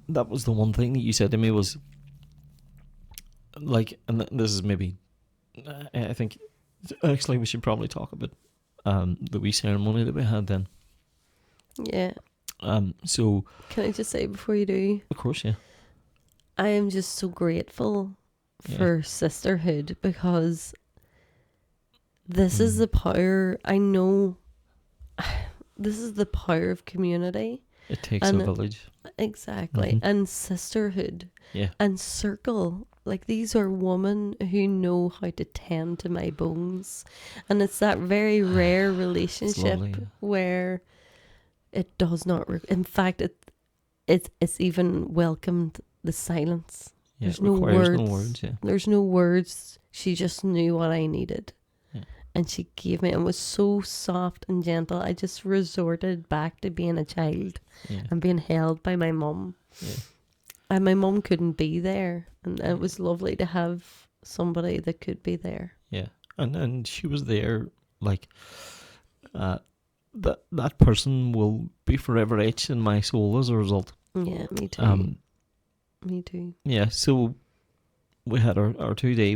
that was the one thing that you said to me was like, and this is maybe, I think actually we should probably talk about the wee ceremony that we had then. Yeah. So can I just say before you do? Of course, yeah. I am just so grateful for sisterhood, because this is the power. I know this is the power of community. It takes a village. Exactly. And sisterhood. Yeah. And circle. Like, these are women who know how to tend to my bones. And it's that very rare relationship where it does not... in fact, it's even welcomed the silence. Yeah, There's it no requires words. no words. Yeah. There's no words. She just knew what I needed. Yeah. And she gave me, and was so soft and gentle. I just resorted back to being a child Yeah. and being held by my mum. Yeah. And my mum couldn't be there. And it was lovely to have somebody that could be there. Yeah. And she was there, like, that person will be forever etched in my soul as a result. Yeah, me too. Me too. Yeah, so we had our 2-day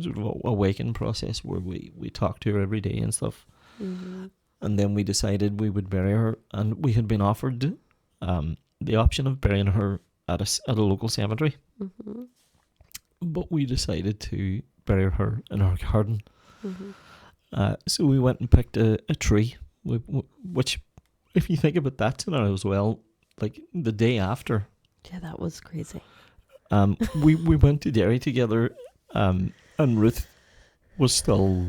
sort of awakening process where we talked to her every day and stuff. Mm-hmm. And then we decided we would bury her, and we had been offered the option of burying her at a local cemetery. Mm-hmm. But we decided to bury her in our garden. Mm-hmm. So we went and picked a tree, which, if you think about that scenario as well, like the day after, Yeah, that was crazy. we went to Derry together, and Ruth was still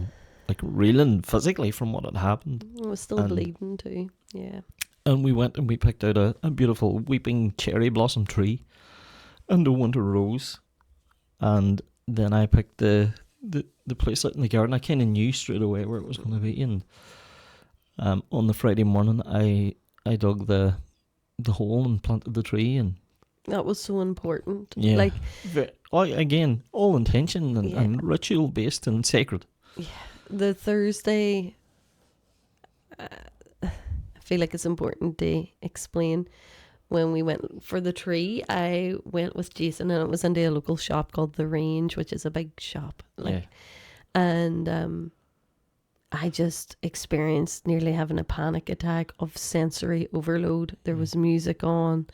like reeling physically from what had happened. I was still bleeding too. Yeah. And we went and we picked out a beautiful weeping cherry blossom tree and a winter rose. And then I picked the place out in the garden. I kind of knew straight away where it was going to be. And on the Friday morning, I dug the hole and planted the tree. And that was so important. yeah, Like, again, all intention and ritual based and sacred. Yeah, the Thursday, I feel like it's important to explain. When we went for the tree, I went with Jason, and it was into a local shop called The Range, which is a big shop. And I just experienced nearly having a panic attack of sensory overload. There was music on,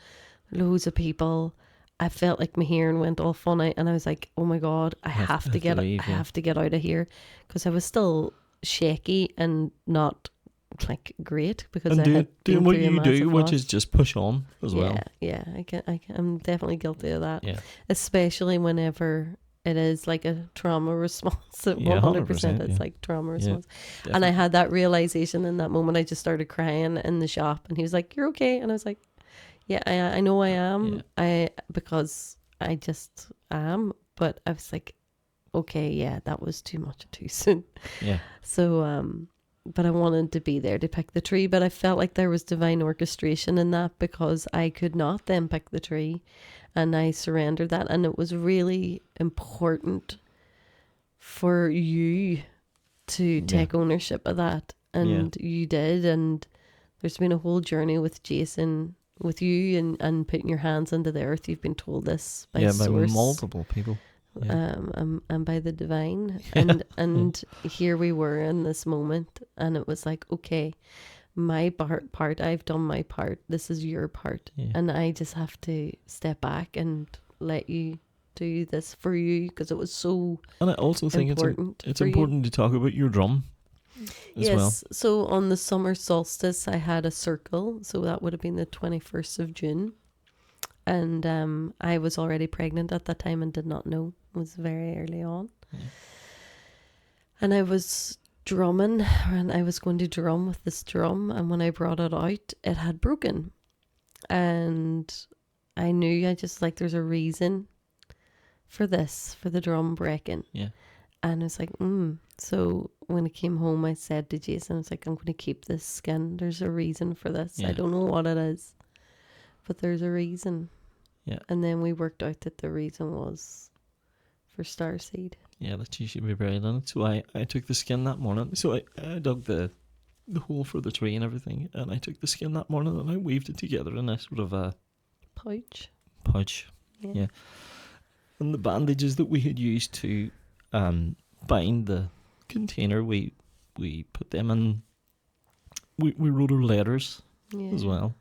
loads of people. I felt like my hearing went all funny, and I was like, "Oh my God, I have to get out of here," because I was still shaky and not like great because I had doing what you do, loss. which is just push on as well. Yeah, I'm definitely guilty of that. Yeah, especially whenever it is like a trauma response. 100%, it's like trauma response. Definitely. And I had that realization in that moment. I just started crying in the shop, and he was like, "You're okay," and I was like, yeah, I know I am. Because I just am. But I was like, okay, yeah, that was too much too soon. Yeah. So, but I wanted to be there to pick the tree. But I felt like there was divine orchestration in that, because I could not then pick the tree, and I surrendered that. And it was really important for you to take ownership of that. And you did. And there's been a whole journey with Jason, with you, and putting your hands into the earth. You've been told this by source, multiple people, and by the divine, and here we were in this moment, and it was like, okay, my part, I've done my part. This is your part, and I just have to step back and let you do this for you, because it was so. And I also think it's important to talk about your drum. Yes, so on the summer solstice I had a circle, so that would have been the 21st of June, and I was already pregnant at that time and did not know. It was very early on. And I was drumming, and I was going to drum with this drum, and when I brought it out, it had broken, and I knew, I just like, there's a reason for this, for the drum breaking. And I was like, So when I came home, I said to Jason, I was like, I'm going to keep this skin. There's a reason for this. I don't know what it is, but there's a reason. Yeah. And then we worked out that the reason was for starseed. Yeah, that you should be buried in it. So I took the skin that morning. So I dug the hole for the tree and everything, and I took the skin that morning and I weaved it together in a sort of a pouch. Yeah. And the bandages that we had used to bind the container, we put them in. We wrote our letters as well,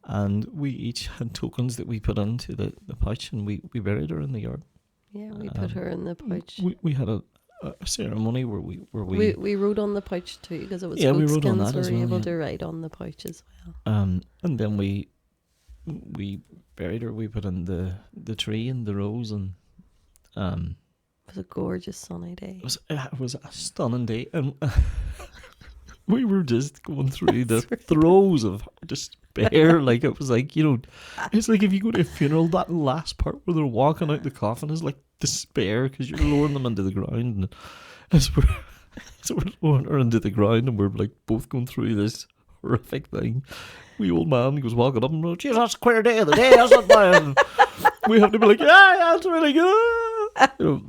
and we each had tokens that we put into the pouch, and we buried her in the yard. Yeah, we put her in the pouch. We had a ceremony where we wrote on the pouch too, because it was we wrote on that as well. We were able to write on the pouch as well. And then we buried her. We put in the tree and the rose, and it was a gorgeous sunny day. It was a stunning day, and we were just going through the throes of despair. Like, it was like, you know, it's like if you go to a funeral, that last part where they're walking out the coffin is like despair because you're lowering them into the ground. And as we're, so we're lowering her into the ground and we're like both going through this horrific thing. Wee old man goes walking up and goes, "Geez, that's a queer day of the day, isn't it, man?" We have to be like, "Yeah, that's really good." You know,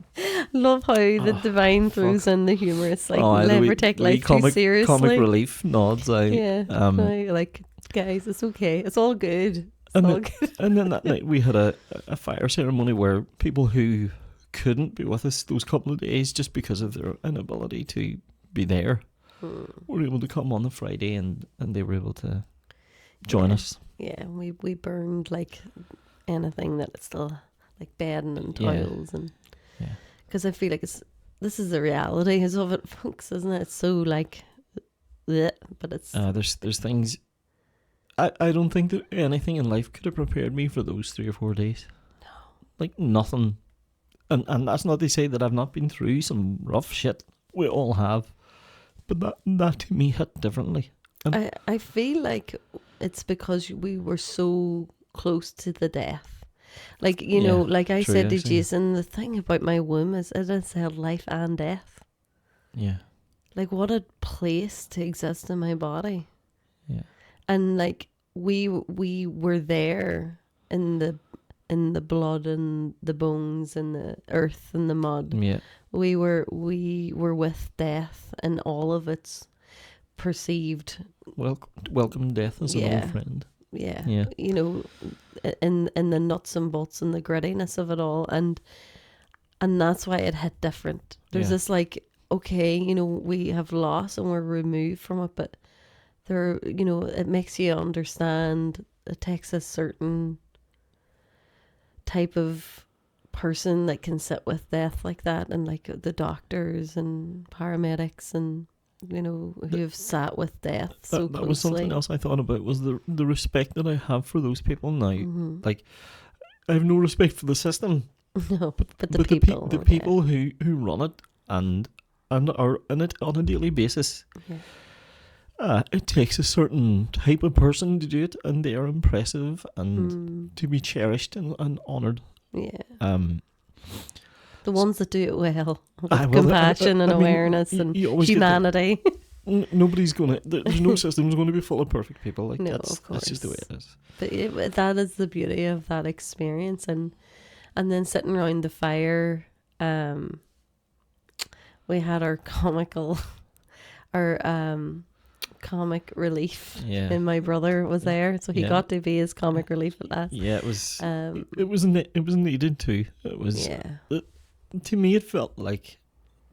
Love how the divine throws in the humour. It's like the never wee- take the life wee too seriously. comic relief nods. Yeah, like guys, it's okay. It's all good. It's all good. And then that night we had a fire ceremony where people who couldn't be with us those couple of days just because of their inability to be there were able to come on the Friday and they were able to join us. Yeah, we burned like anything that it's still like bedding and toils and because I feel like this is the reality of it, folks, isn't it? It's so like, bleh, but it's there's things. I don't think that anything in life could have prepared me for those 3 or 4 days. No, like nothing. And that's not to say that I've not been through some rough shit. We all have, but that to me hit differently. And I feel like it's because we were so close to the death. Like, you know, like I true, said to actually. Jason, the thing about my womb is it has held life and death. Yeah. Like, what a place to exist in my body. Yeah. And like we were there in the blood and the bones and the earth and the mud. Yeah. We were with death and all of its perceived Welcome death as an old friend. Yeah. Yeah. You know, in the nuts and bolts and the grittiness of it all, and that's why it hit different. There's this like, okay, you know, we have loss and we're removed from it, but there, you know, it makes you understand. It takes a certain type of person that can sit with death like that, and like the doctors and paramedics and, you know, who have sat with death so closely. That was something else I thought about, was the respect that I have for those people now. Mm-hmm. Like, I have no respect for the system. No, but the people. The people who run it and are in it on a daily basis. Yeah. It takes a certain type of person to do it, and they are impressive and to be cherished and honoured. Yeah. The ones that do it well, with well, compassion and I mean, awareness and you always humanity. Nobody's gonna. There's no system's going to be full of perfect people. Like, No, that's of course. That's just the way it is. But that is the beauty of that experience, and then sitting around the fire, we had our comic relief. Yeah. And my brother was there, so he got to be his comic relief at last. Yeah, it was. It was needed too. It was. Yeah. To me, it felt like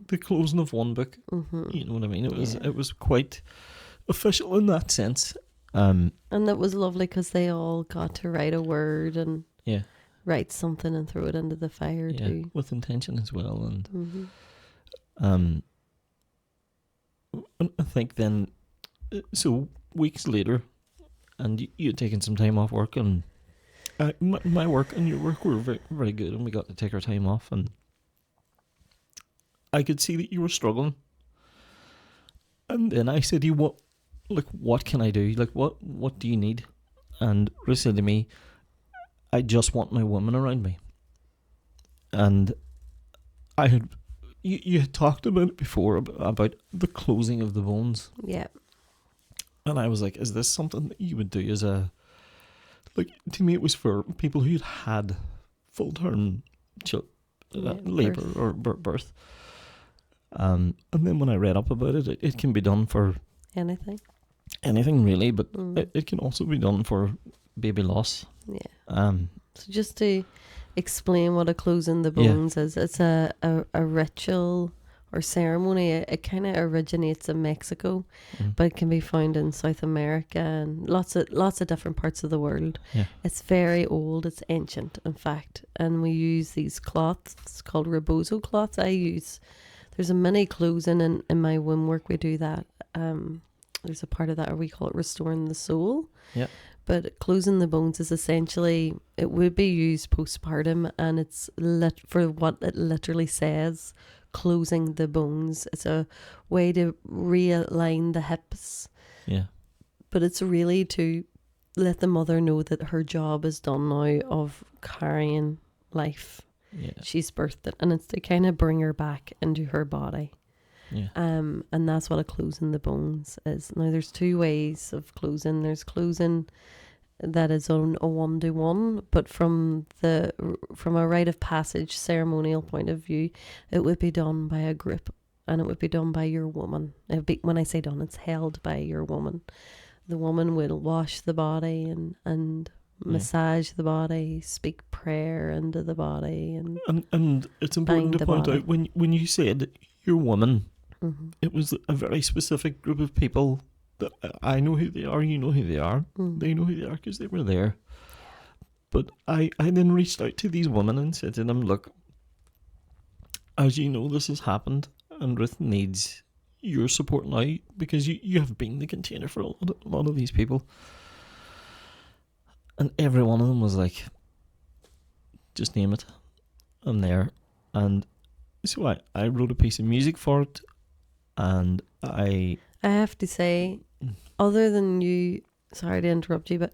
the closing of one book. Mm-hmm. You know what I mean? It was quite official in that sense. And it was lovely because they all got to write a word and write something and throw it into the fire too, with intention as well. Mm-hmm. I think then, so weeks later, and you had taken some time off work, and my work and your work were very, very good, and we got to take our time off, and I could see that you were struggling. And then I said to you, what can I do? Like, what do you need? And Ruth said to me, I just want my woman around me. And you had talked about it before, about the closing of the bones. Yeah. And I was like, is this something that you would do as a, like, to me it was for people who'd had full-term labour or birth. And then when I read up about it, it can be done for anything really, but it can also be done for baby loss. Yeah. So just to explain what a closing the bones is, it's a ritual or ceremony. It kind of originates in Mexico, but it can be found in South America and lots of different parts of the world. Yeah. It's very old. It's ancient, in fact, and we use these cloths called rebozo cloths. There's a mini closing in my womb work. We do that. There's a part of that, or we call it restoring the soul. Yeah. But closing the bones is essentially, it would be used postpartum, and it's for what it literally says, closing the bones. It's a way to realign the hips. Yeah. But it's really to let the mother know that her job is done now of carrying life. Yeah. She's birthed it, and it's to kind of bring her back into her body. Yeah. And that's what a closing the bones is. Now there's two ways of closing. There's closing that is on a 1-to-1, but from a rite of passage ceremonial point of view, it would be done by a group, and it would be done by your woman. When I say done, it's held by your woman. The woman will wash the body and massage the body, speak prayer into the body, and it's important to point out when you said your woman, it was a very specific group of people that I know who they are. You know who they are. They know who they are because they were there. But I then reached out to these women and said to them, look, as you know, this has happened, and Ruth needs your support now, because you have been the container for a lot of these people. And every one of them was like, just name it, I'm there. And so I wrote a piece of music for it, and I have to say, other than you, sorry to interrupt you, but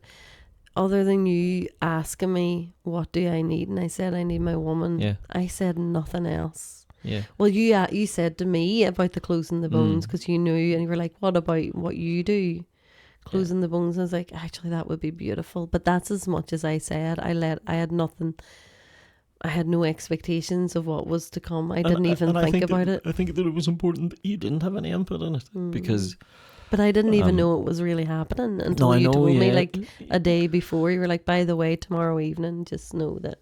other than you asking me, what do I need? And I said, I need my woman. I said nothing else. Yeah. Well, you said to me about the closing the bones because you knew, and you were like, what about what you do? Closing the bones. I was like, actually, that would be beautiful. But that's as much as I said. I had nothing. I had no expectations of what was to come. I didn't even think about it. I think that it was important that you didn't have any input in it because... But I didn't even know it was really happening until you told me like a day before. You were like, by the way, tomorrow evening, just know that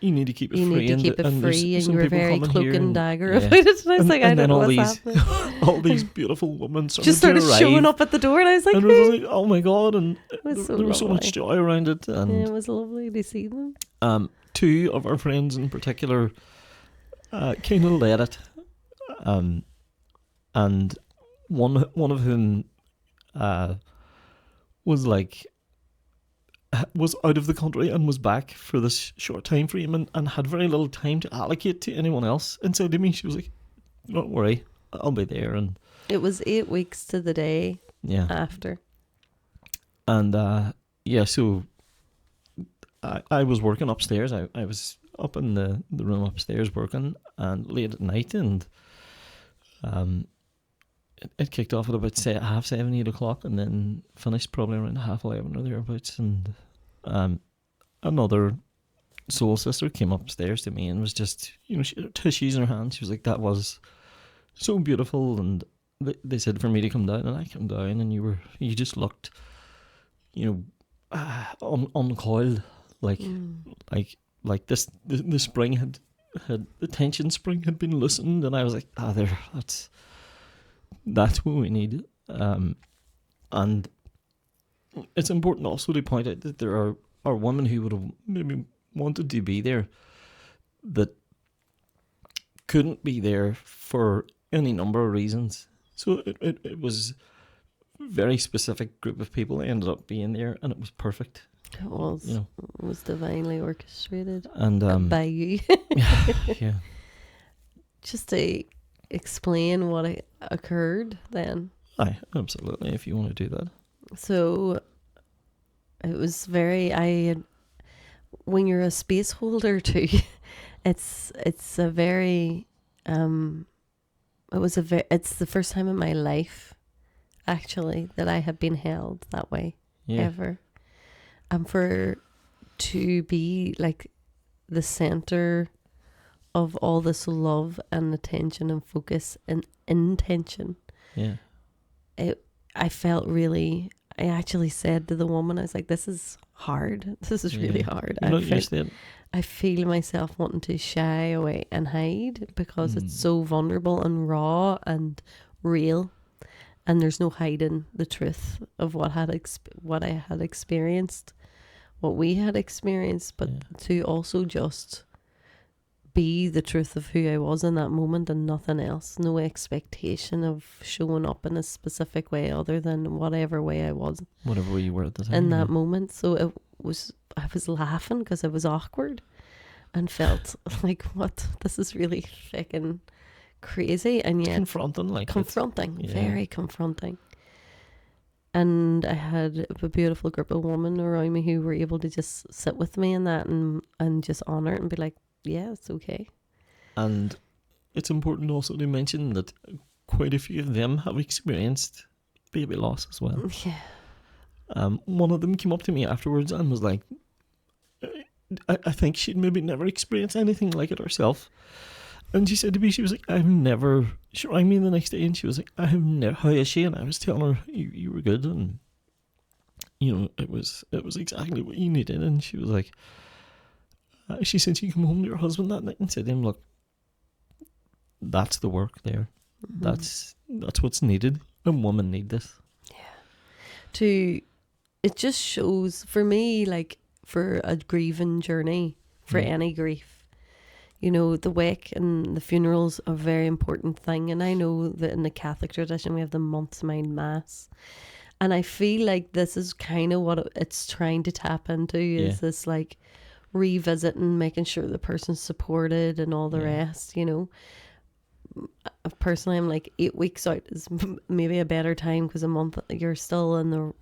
you need to keep it free. You need to keep it free, and you were very cloak and dagger about it. And I was like, I don't know what's happening. All these beautiful women just started showing up at the door, and I was like, and it was like, oh my God, and there was so much joy around it. And it was lovely to see them. Two of our friends in particular kind of led it, and one of whom was out of the country and was back for this short time frame and had very little time to allocate to anyone else, and said to me, she was like, don't worry, I'll be there. And it was 8 weeks to the day after. And so I was working upstairs. I was up in the room upstairs working, and late at night, and it kicked off at about 7:30, 8 o'clock, and then finished probably around 11:30 or thereabouts. And another soul sister came upstairs to me and was just, she had tissues in her hand. She was like, that was so beautiful. And they said for me to come down, and I came down, and you just looked, uncoiled, like this. The spring had the tension spring had been loosened, and I was like, that's what we need. And it's important also to point out that there are women who would have maybe wanted to be there that couldn't be there for any number of reasons. So it was a very specific group of people that ended up being there, and it was perfect. It was. It was divinely orchestrated and by you. Yeah. Just to explain what occurred then. Aye, absolutely, if you want to do that. So it was when you're a space holder too, it's a very it's the first time in my life actually that I have been held that way ever. And to be like the center of all this love and attention and focus and intention. Yeah. I felt really, I actually said to the woman, I was like, this is hard. This is really hard. I feel myself wanting to shy away and hide because it's so vulnerable and raw and real. And there's no hiding the truth of what I had experienced, what we had experienced, but to also just be the truth of who I was in that moment and nothing else. No expectation of showing up in a specific way other than whatever way I was. Whatever way you were at the time. In that moment. So I was laughing because I was awkward and felt like, what? This is really fucking crazy and yet confronting, very confronting. And I had a beautiful group of women around me who were able to just sit with me in that and just honour it and be like, yeah, it's okay. And it's important also to mention that quite a few of them have experienced baby loss as well. Yeah. One of them came up to me afterwards and was like, I think she'd maybe never experienced anything like it herself. And she said to me, she was like, she rang me the next day and she was like, I have never, how is she? And I was telling her, you were good, and it was exactly what you needed. And she was like, she said she came home to her husband that night and said to him, look, that's the work there. Mm-hmm. That's what's needed. And women need this. Yeah. It just shows, for me, like, for a grieving journey, for any grief, the wake and the funeral's a very important thing. And I know that in the Catholic tradition we have the month's mind mass, and I feel like this is kind of what it's trying to tap into, is this like revisiting, making sure the person's supported and all the rest. Personally, I'm like 8 weeks out is maybe a better time, because a month you're still in the,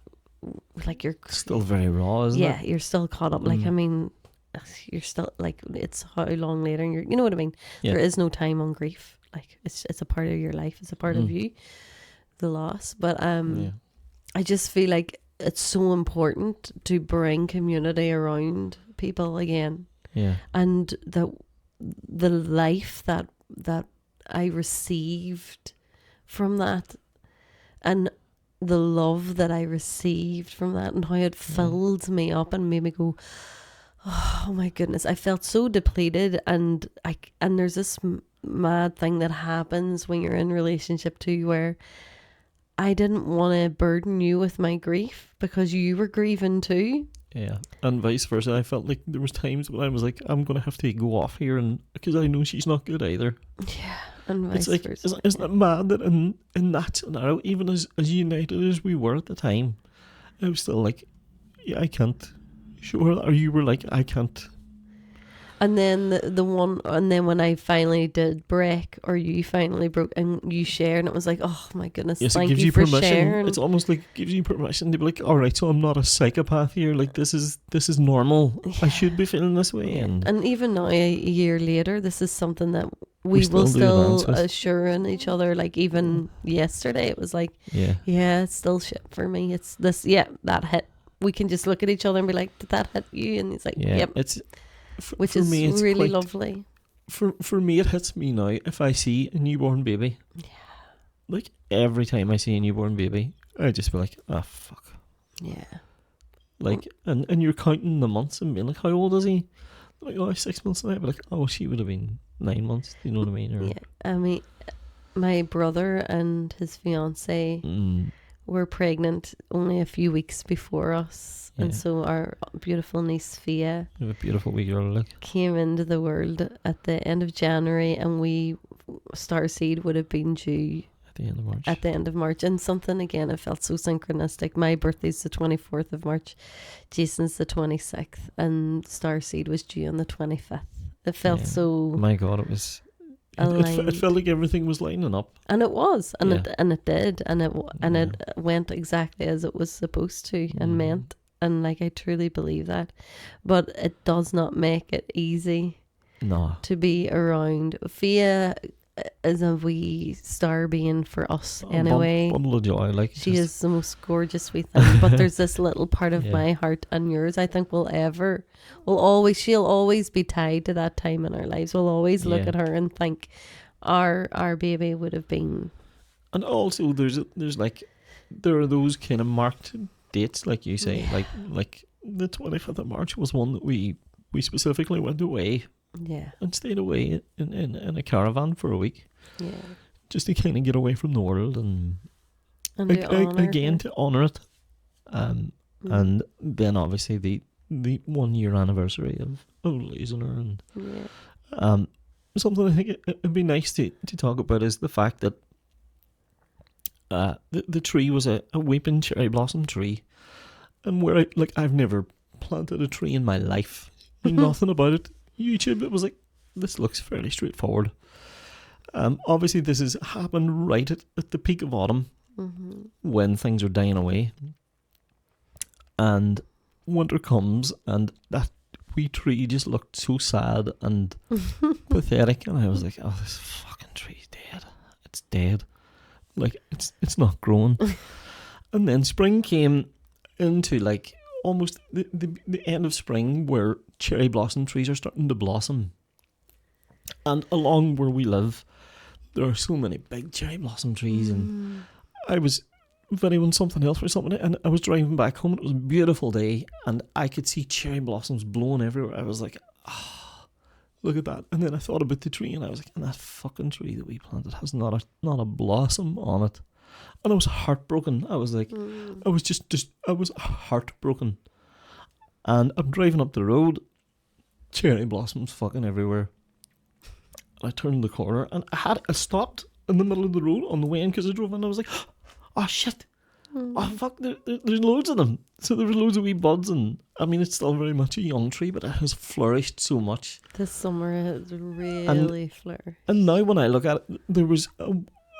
like, you're still very raw, isn't it? Yeah, you're still caught up. Like, I mean, you're still like, it's how long later, and you know what I mean. There is no time on grief. Like, it's a part of your life. It's a part of you, the loss. But I just feel like it's so important to bring community around people again. Yeah, and the life that I received from that, and the love that I received from that, and how it filled me up and made me go, oh my goodness, I felt so depleted. And there's this mad thing that happens when you're in a relationship too, where I didn't want to burden you with my grief because you were grieving too. Yeah, and vice versa. I felt like there was times when I was like, I'm going to have to go off here, and because I know she's not good either. Yeah, and vice versa. Isn't it mad that in that scenario, even as united as we were at the time, I was still like, yeah, I can't. Sure, or you were like, I can't. And then and then when I finally did break, or you finally broke and you shared, and it was like, oh my goodness, yes, thank it gives you for permission. sharing. It's almost like it gives you permission to be like, all right, so I'm not a psychopath here. Like, this is normal. Yeah. I should be feeling this way. And even now, a year later, this is something that we will still assuring each other. Like, even yesterday, it was like, it's still shit for me. It's this, that hit. We can just look at each other and be like, did that hit you? And it's like, yep. Which is me, really lovely. For me, it hits me now if I see a newborn baby. Yeah. Like, every time I see a newborn baby, I just be like, oh, fuck. Yeah. Like, and you're counting the months and being like, how old is he? Like, 6 months now. I'd be like, she would have been 9 months. Do you know what I mean? Or, I mean, my brother and his fiance were pregnant only a few weeks before us. Yeah. And so our beautiful niece Fia, you have a beautiful wee girl, like, came into the world at the end of January, and Starseed would have been due at the end of March. And something, again, it felt so synchronistic. My birthday's the 24th of March, Jason's the 26th, and Starseed was due on the 25th. It felt so... My God, it was... It felt like everything was lining up, and it was, and it did, and it went exactly as it was supposed to and meant, and like, I truly believe that. But it does not make it easy to be around. Fia is a wee star being for us anyway. Bundle of joy, like, she is the most gorgeous wee thing. But there's this little part of my heart and yours, I think, she'll always be tied to that time in our lives. We'll always look at her and think our baby would have been. And also there are those kind of marked dates, like you say, like the 25th of March was one that we specifically went away. Yeah. And stayed away in a caravan for a week. Yeah. Just to kind of get away from the world and to honour it. And then obviously the 1 year anniversary of losing her. And something I think it'd be nice to talk about is the fact that the tree was a weeping cherry blossom tree. And where I've never planted a tree in my life. Nothing about it. YouTube, it was like, this looks fairly straightforward. Obviously, this has happened right at the peak of autumn, when things are dying away. And winter comes, and that wee tree just looked so sad and pathetic. And I was like, oh, this fucking tree's dead. It's dead. Like, it's not growing. And then spring came into, like, almost the end of spring, where cherry blossom trees are starting to blossom. And along where we live, there are so many big cherry blossom trees. And I was videoing something else for something, and I was driving back home, and it was a beautiful day, and I could see cherry blossoms blowing everywhere. I was like, look at that. And then I thought about the tree, and I was like, and that fucking tree that we planted has not a blossom on it. And I was heartbroken. I was like, I was I was heartbroken. And I'm driving up the road, cherry blossoms fucking everywhere. And I turned the corner, and I stopped in the middle of the road on the way in, because I drove in, and I was like, oh shit, oh fuck, there's loads of them. So there were loads of wee buds, and I mean, it's still very much a young tree, but it has flourished so much. This summer has really flourished. And now when I look at it, there was,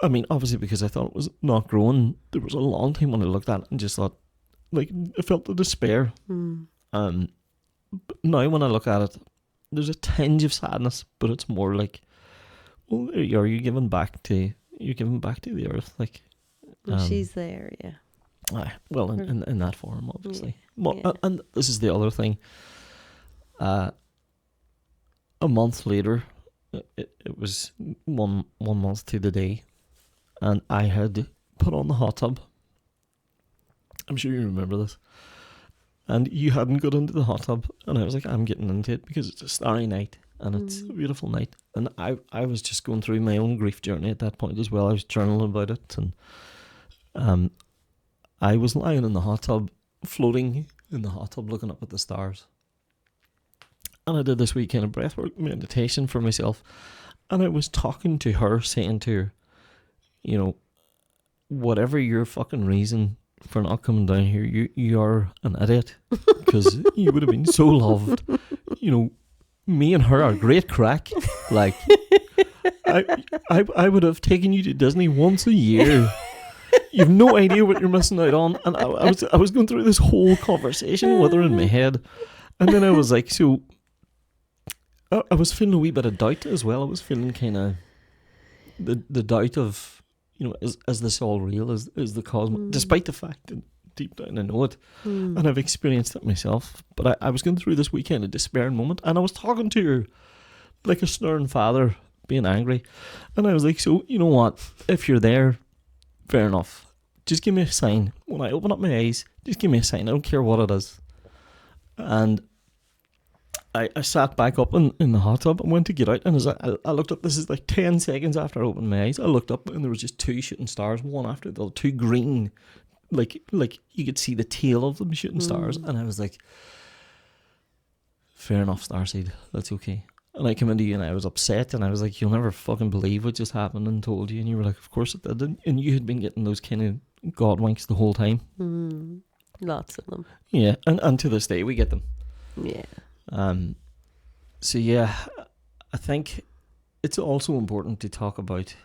I mean, obviously because I thought it was not growing, there was a long time when I looked at it and just thought, like, I felt the despair. But now when I look at it, there's a tinge of sadness, but it's more like, well, you're giving back to the earth, like. She's there, yeah. Well, in that form, obviously. Yeah, well, yeah. And this is the other thing. A month later, it was one month to the day, and I had put on the hot tub. I'm sure you remember this. And you hadn't got into the hot tub, and I was like, I'm getting into it because it's a starry night, and it's a beautiful night. And I was just going through my own grief journey at that point as well. I was journaling about it, and I was lying in the hot tub, floating in the hot tub, looking up at the stars. And I did this wee kind of breathwork meditation for myself. And I was talking to her, saying to her, you know, whatever your fucking reason for not coming down here, you're an idiot. Because you would have been so loved. You know, me and her are great crack. Like, I would have taken you to Disney once a year. You've no idea what you're missing out on. And I was going through this whole conversation with her in my head. And then I was like, so I was feeling a wee bit of doubt as well. I was feeling kind of the doubt of, you know, is this all real? Is the cosmos? Despite the fact that deep down I know it. And I've experienced it myself. But I was going through this wee kind of despairing moment. And I was talking to her like a stern father, being angry. And I was like, so, you know what? If you're there, fair enough. Just give me a sign. When I open up my eyes, just give me a sign. I don't care what it is. And I sat back up in the hot tub and went to get out. And as I looked up, this is like 10 seconds after I opened my eyes, I looked up and there was just two shooting stars, one after the other, two green, like you could see the tail of them shooting stars. And I was like, fair enough, Starseed. That's okay. And I came into you and I was upset and I was like, you'll never fucking believe what just happened, and told you. And you were like, of course it did. And you had been getting those kind of God winks the whole time. Lots of them. Yeah. And to this day we get them. Yeah. So yeah, I think it's also important to talk about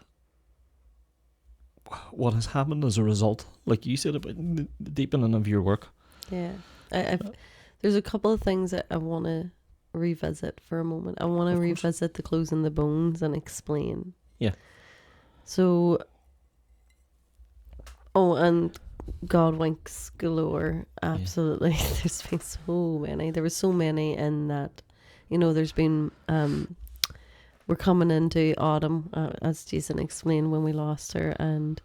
what has happened as a result, like you said, about the deepening of your work. Yeah. There's a couple of things that I want to revisit for a moment. I want to revisit the closing the bones and explain. Yeah. So, and God winks galore. Absolutely. Yeah. There's been so many. There were so many in that, you know, there's been, we're coming into autumn, as Jason explained when we lost her, and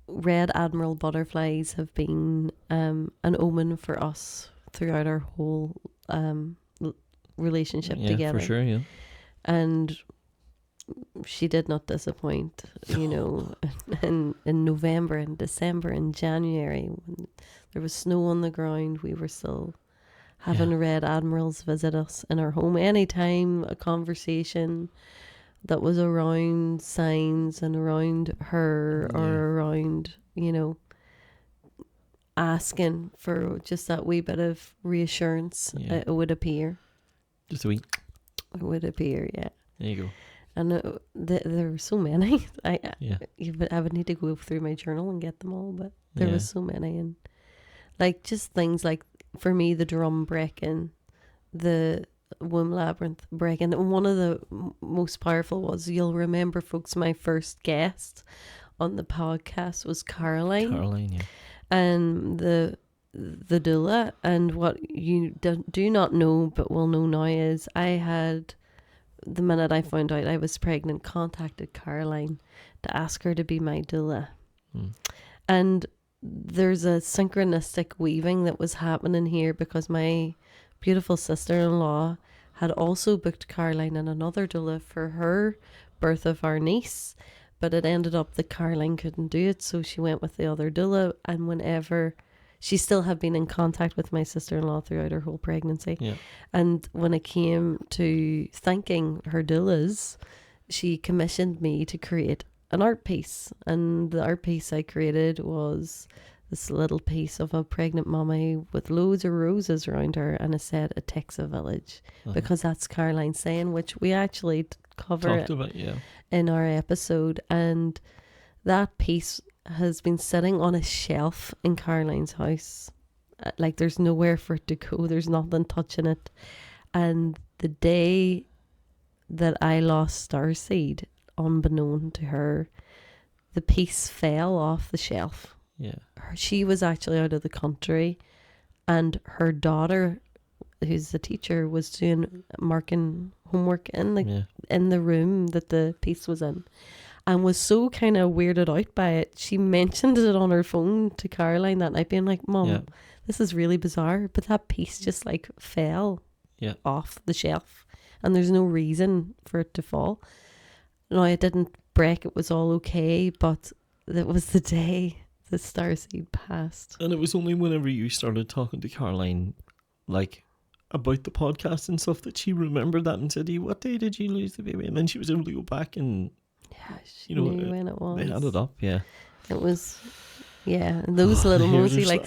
red admiral butterflies have been an omen for us throughout our whole relationship together. For sure, yeah. And she did not disappoint, you know, in November and December and January, when there was snow on the ground, we were still having red admirals visit us in our home. Anytime a conversation that was around signs and around her or around, you know, asking for just that wee bit of reassurance, it would appear. Just a wee. It would appear, yeah. There you go. And there were so many. I would need to go through my journal and get them all, but there was so many. And like just things like, for me, the drum breaking, the womb labyrinth breaking. And one of the most powerful was, you'll remember, folks, my first guest on the podcast was Caroline. Yeah. And the doula. And what you do not know but will know now is, I had, the minute I found out I was pregnant, contacted Caroline to ask her to be my doula. And there's a synchronistic weaving that was happening here, because my beautiful sister-in-law had also booked Caroline and another doula for her birth of our niece, but it ended up that Caroline couldn't do it, so she went with the other doula. And whenever she still had been in contact with my sister-in-law throughout her whole pregnancy, and when it came to thanking her doulas, she commissioned me to create an art piece. And the art piece I created was this little piece of a pregnant mummy with loads of roses around her, and it said, "It takes a village," because that's Caroline's saying, which we actually covered in our episode. And that piece has been sitting on a shelf in Caroline's house. Like, there's nowhere for it to go. There's nothing touching it. And the day that I lost Starseed, unbeknown to her, the piece fell off the shelf. She was actually out of the country, and her daughter, who's the teacher, was doing marking homework in the room that the piece was in, and was so kind of weirded out by it. She mentioned it on her phone to Caroline that night, being like, "Mom, this is really bizarre, but that piece just like fell off the shelf, and there's no reason for it to fall." No, it didn't break. It was all okay, but it was the day the starseed passed. And it was only whenever you started talking to Caroline, like, about the podcast and stuff, that she remembered that and said to you, "What day did you lose the baby?" And then she was able to go back and, she knew when it was. They added up, It was, and those little mosey, like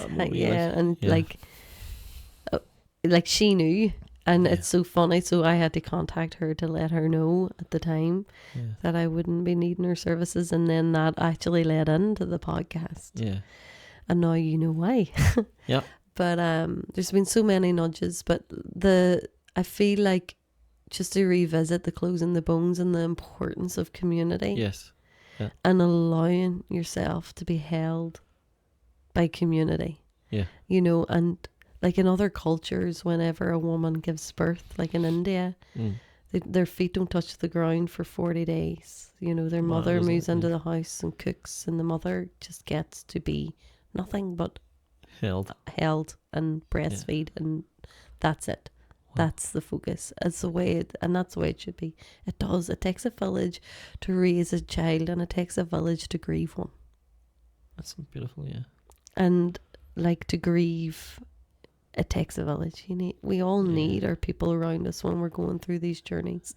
she knew. And it's so funny. So I had to contact her to let her know at the time that I wouldn't be needing her services. And then that actually led into the podcast. And now you know why. But there's been so many nudges. But I feel like, just to revisit the closing the bones and the importance of community. And allowing yourself to be held by community. You know, and like in other cultures, whenever a woman gives birth, like in India, their feet don't touch the ground for 40 days. You know, their mother moves into the house and cooks, and the mother just gets to be nothing but held and breastfeed, and that's it. That's the focus. It's the way and that's the way it should be. It does. It takes a village to raise a child, and it takes a village to grieve one. That's beautiful, And like, to grieve, it takes a village. We all need our people around us when we're going through these journeys,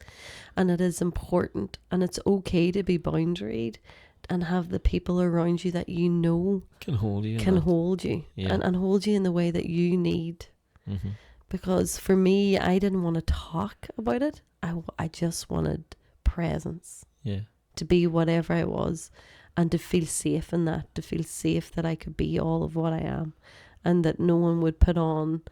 and it is important, and it's okay to be boundaried and have the people around you that you know can hold you and hold you in the way that you need. Because for me, I didn't want to talk about it. I just wanted presence, to be whatever I was, and to feel safe in that, to feel safe that I could be all of what I am. And that no one would put on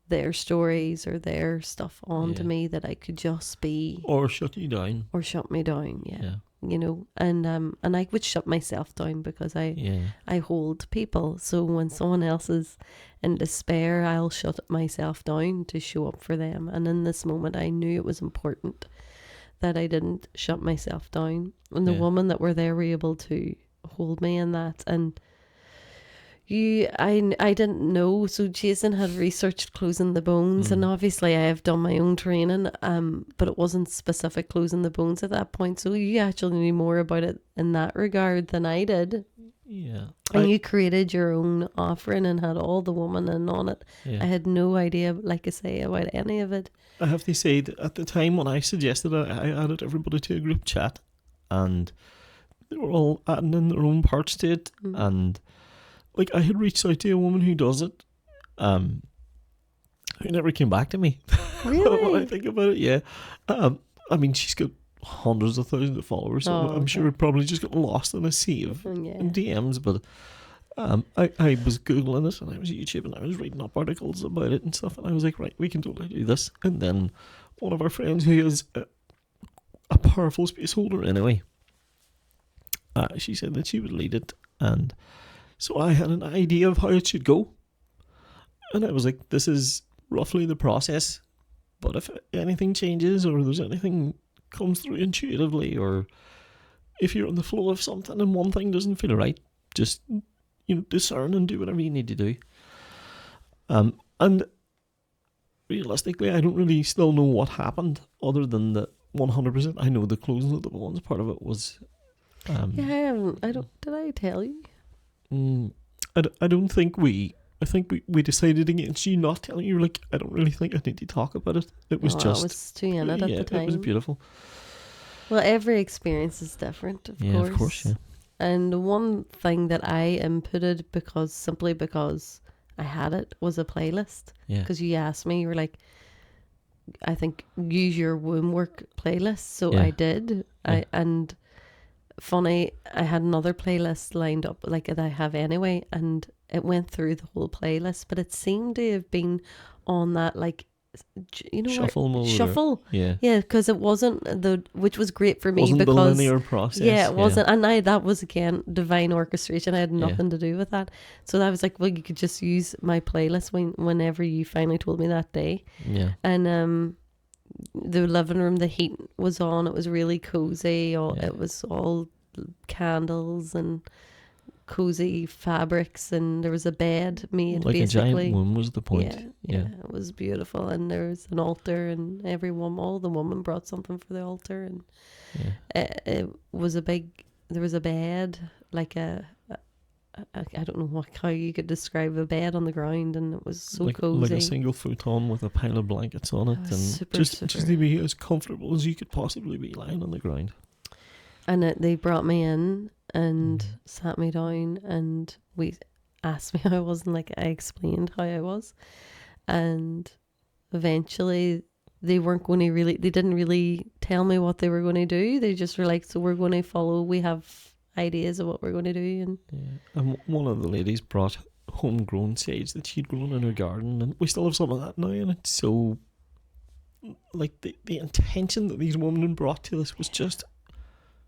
their stories or their stuff onto me, that I could just be. Or shut you down. Or shut me down, You know, and I would shut myself down, because I hold people. So when someone else is in despair, I'll shut myself down to show up for them. And in this moment, I knew it was important that I didn't shut myself down. And the women that were there were able to hold me in that. And I didn't know. So Jason had researched closing the bones, and obviously I have done my own training, but it wasn't specific closing the bones at that point. So you actually knew more about it in that regard than I did. And you created your own offering and had all the women in on it. I had no idea, like I say, about any of it. I have to say that at the time when I suggested it, I added everybody to a group chat, and they were all adding in their own parts to it. And like, I had reached out to a woman who does it, who never came back to me. Really? When I think about it, I mean, she's got hundreds of thousands of followers, so I'm sure it probably just got lost in a sea of in DMs. But I was Googling it, and I was YouTube, and I was reading up articles about it and stuff, and I was like, right, we can totally do this. And then one of our friends, who is a powerful space holder anyway, she said that she would lead it, and so I had an idea of how it should go, and I was like, this is roughly the process, but if anything changes, or there's anything comes through intuitively, or if you're on the flow of something and one thing doesn't feel right, just discern and do whatever you need to do. And realistically, I don't really still know what happened, other than that 100%. I know the closing of the balloons part of it was. Did I tell you? I don't think we. I think we decided against you not telling you. Like, I don't really think I need to talk about it. It was just. I was too in it at the time. It was beautiful. Well, every experience is different, of course. Yeah, of course, yeah. And the one thing that I inputted, simply because I had it, was a playlist. Yeah. Because you asked me, you were like, I think, use your womb work playlist. So I did. Yeah. And funny, I had another playlist lined up, like that I have anyway, and it went through the whole playlist, but it seemed to have been on that, like, shuffle mode. Shuffle. Yeah, because it wasn't which was great for me, wasn't because the linear process. Yeah, it wasn't, and that was again divine orchestration. I had nothing to do with that, so I was like, well, you could just use my playlist whenever you finally told me that day. Yeah, and the living room, the heat was on. It was really cozy. It was all candles and cozy fabrics, and there was a bed made, like basically. A giant womb was the point. Yeah, it was beautiful, and there was an altar, and all the women brought something for the altar, and it was there was a bed, like I don't know how you could describe a bed on the ground, and it was so cozy, like a single futon with a pile of blankets on it, and super. just to be as comfortable as you could possibly be lying on the ground. And they brought me in and sat me down, and we asked me how I was, and like I explained how I was, and eventually they didn't really tell me what they were going to do. They just were like, so we're going to follow, we have ideas of what we're going to do. And one of the ladies brought homegrown sage that she'd grown in her garden, and we still have some of that now, and it's so, like, the intention that these women brought to this was just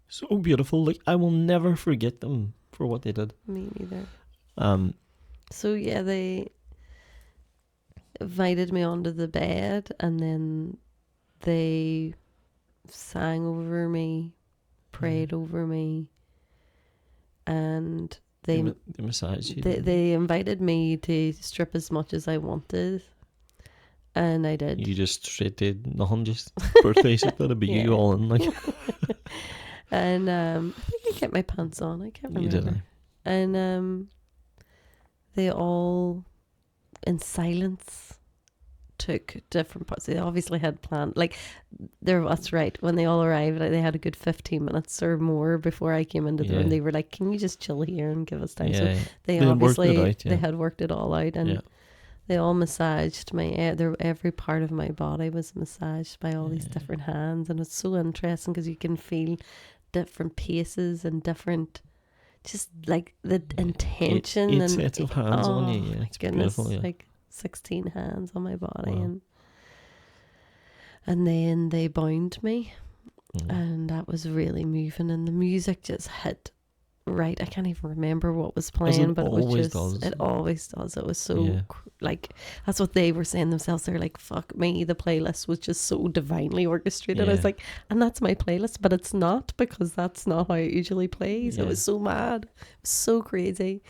so beautiful. Like, I will never forget them for what they did. Me neither. So yeah, they invited me onto the bed, and then they sang over me, prayed over me, and they massaged you. They invited me to strip as much as I wanted, and I did. You just straight did nothing, just birthday suit, that'd be you all in, like. And I think I kept my pants on. I can't remember. You did. And they all, in silence, took different parts. They obviously had planned, like, that's right. When they all arrived, they had a good 15 minutes or more before I came into the room. They were like, "Can you just chill here and give us time?" So they obviously they had worked it all out, and they all massaged every part of my body was massaged by all these different hands, and it's so interesting because you can feel different paces and different, just like the intention. Eight and sets of hands on you. Yeah, it's goodness, beautiful. Yeah. like 16 hands on my body. Wow. And then they bound me, and that was really moving, and the music just hit right. I can't even remember what was playing, but it always does. It was so like, that's what they were saying themselves. They're like, fuck me, the playlist was just so divinely orchestrated. I was like, and that's my playlist, but it's not, because that's not how it usually plays. It was so mad, it was so crazy,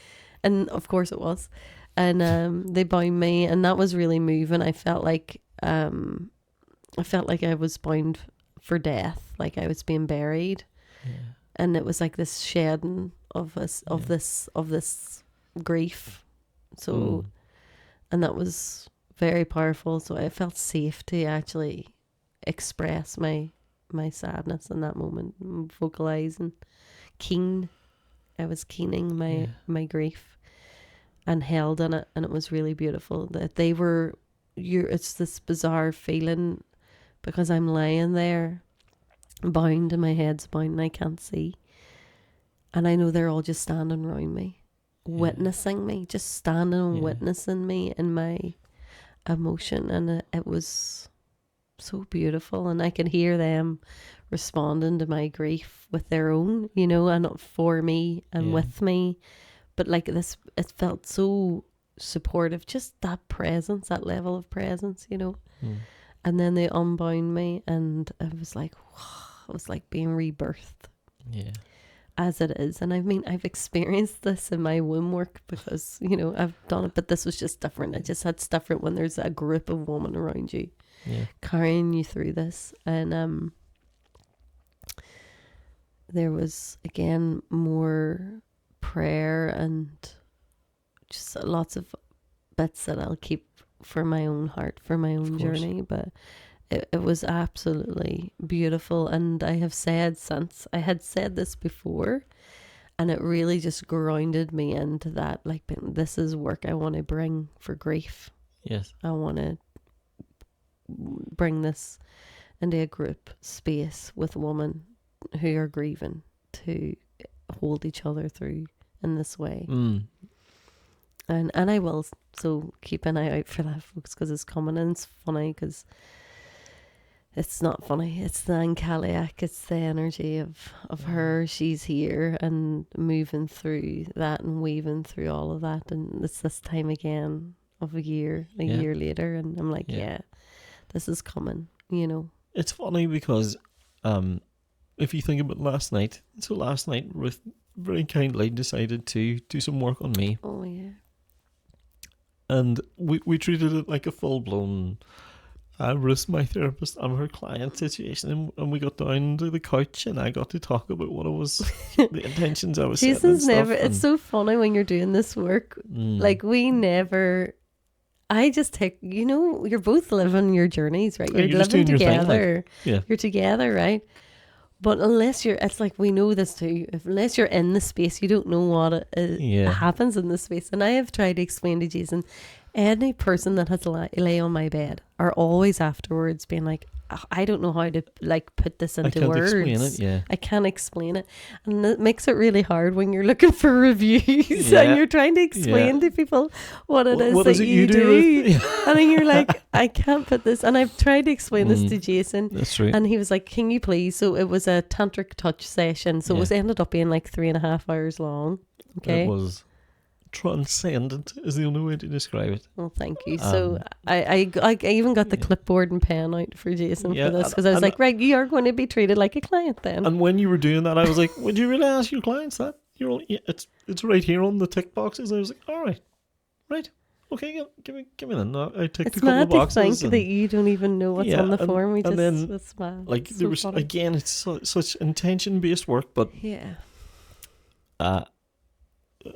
and of course it was. And they bound me, and that was really moving. I felt like I was bound for death, like I was being buried. And it was like this shedding of this grief. So, and that was very powerful. So I felt safe to actually express my sadness in that moment, vocalize and I was keening my grief, and held in it, and it was really beautiful. That they were, it's this bizarre feeling, because I'm lying there bound and my head's bound and I can't see. And I know they're all just standing around me, witnessing me, just standing and witnessing me in my emotion. And it was so beautiful. And I could hear them responding to my grief with their own, you know, and for me and with me. But like this, it felt so supportive, just that presence, that level of presence, you know. And then they unbound me and it was like, wow, it was like being rebirthed. Yeah. As it is. And I mean, I've experienced this in my womb work because, you know, I've done it, but this was just different. It's different when there's a group of women around you carrying you through this. And there was, again, more prayer and just lots of bits that I'll keep for my own heart, for my own journey. But it was absolutely beautiful. And I have said since, I had said this before, and it really just grounded me into that, like, this is work I want to bring for grief. Yes. I want to bring this into a group space with women who are grieving to hold each other through in this way. And I will, so keep an eye out for that, folks, because it's coming. And it's funny because it's not funny. It's the Ankaliak. It's the energy of her. She's here and moving through that and weaving through all of that. And it's this time again of a year later. And I'm like, this is coming, you know. It's funny because if you think about last night, Ruth very kindly decided to do some work on me. Oh, yeah. And we treated it like a full-blown Ruth's my therapist, I'm her client situation, and we got down to the couch and I got to talk about what it was, the intentions I was setting and stuff. It's so funny when you're doing this work. Like I just take, you know, you're both living your journeys, right? You're living together. You're together, right? But it's like we know this too. Unless you're in the space, you don't know what happens in the space. And I have tried to explain to Jason, any person that has lay on my bed are always afterwards being like, I don't know how to like put this into words. I can't explain it. And it makes it really hard when you're looking for reviews and you're trying to explain to people what it is you do. And then you're like, I can't put this. And I've tried to explain this to Jason. That's right. And he was like, can you please? So it was a tantric touch session. So it was ended up being like 3.5 hours long. Okay. It was transcendent is the only way to describe it. Well, thank you. So I even got the clipboard and pen out for Jason for this, because I was like, right, you are going to be treated like a client then. And when you were doing that, I was like, would you really ask your clients that? You're all, it's right here on the tick boxes. I was like, all right, okay, give me then. I ticked a couple of boxes. It's mad to think that you don't even know what's on the form. That's mad. Like there was funny. Again, it's such intention based work, but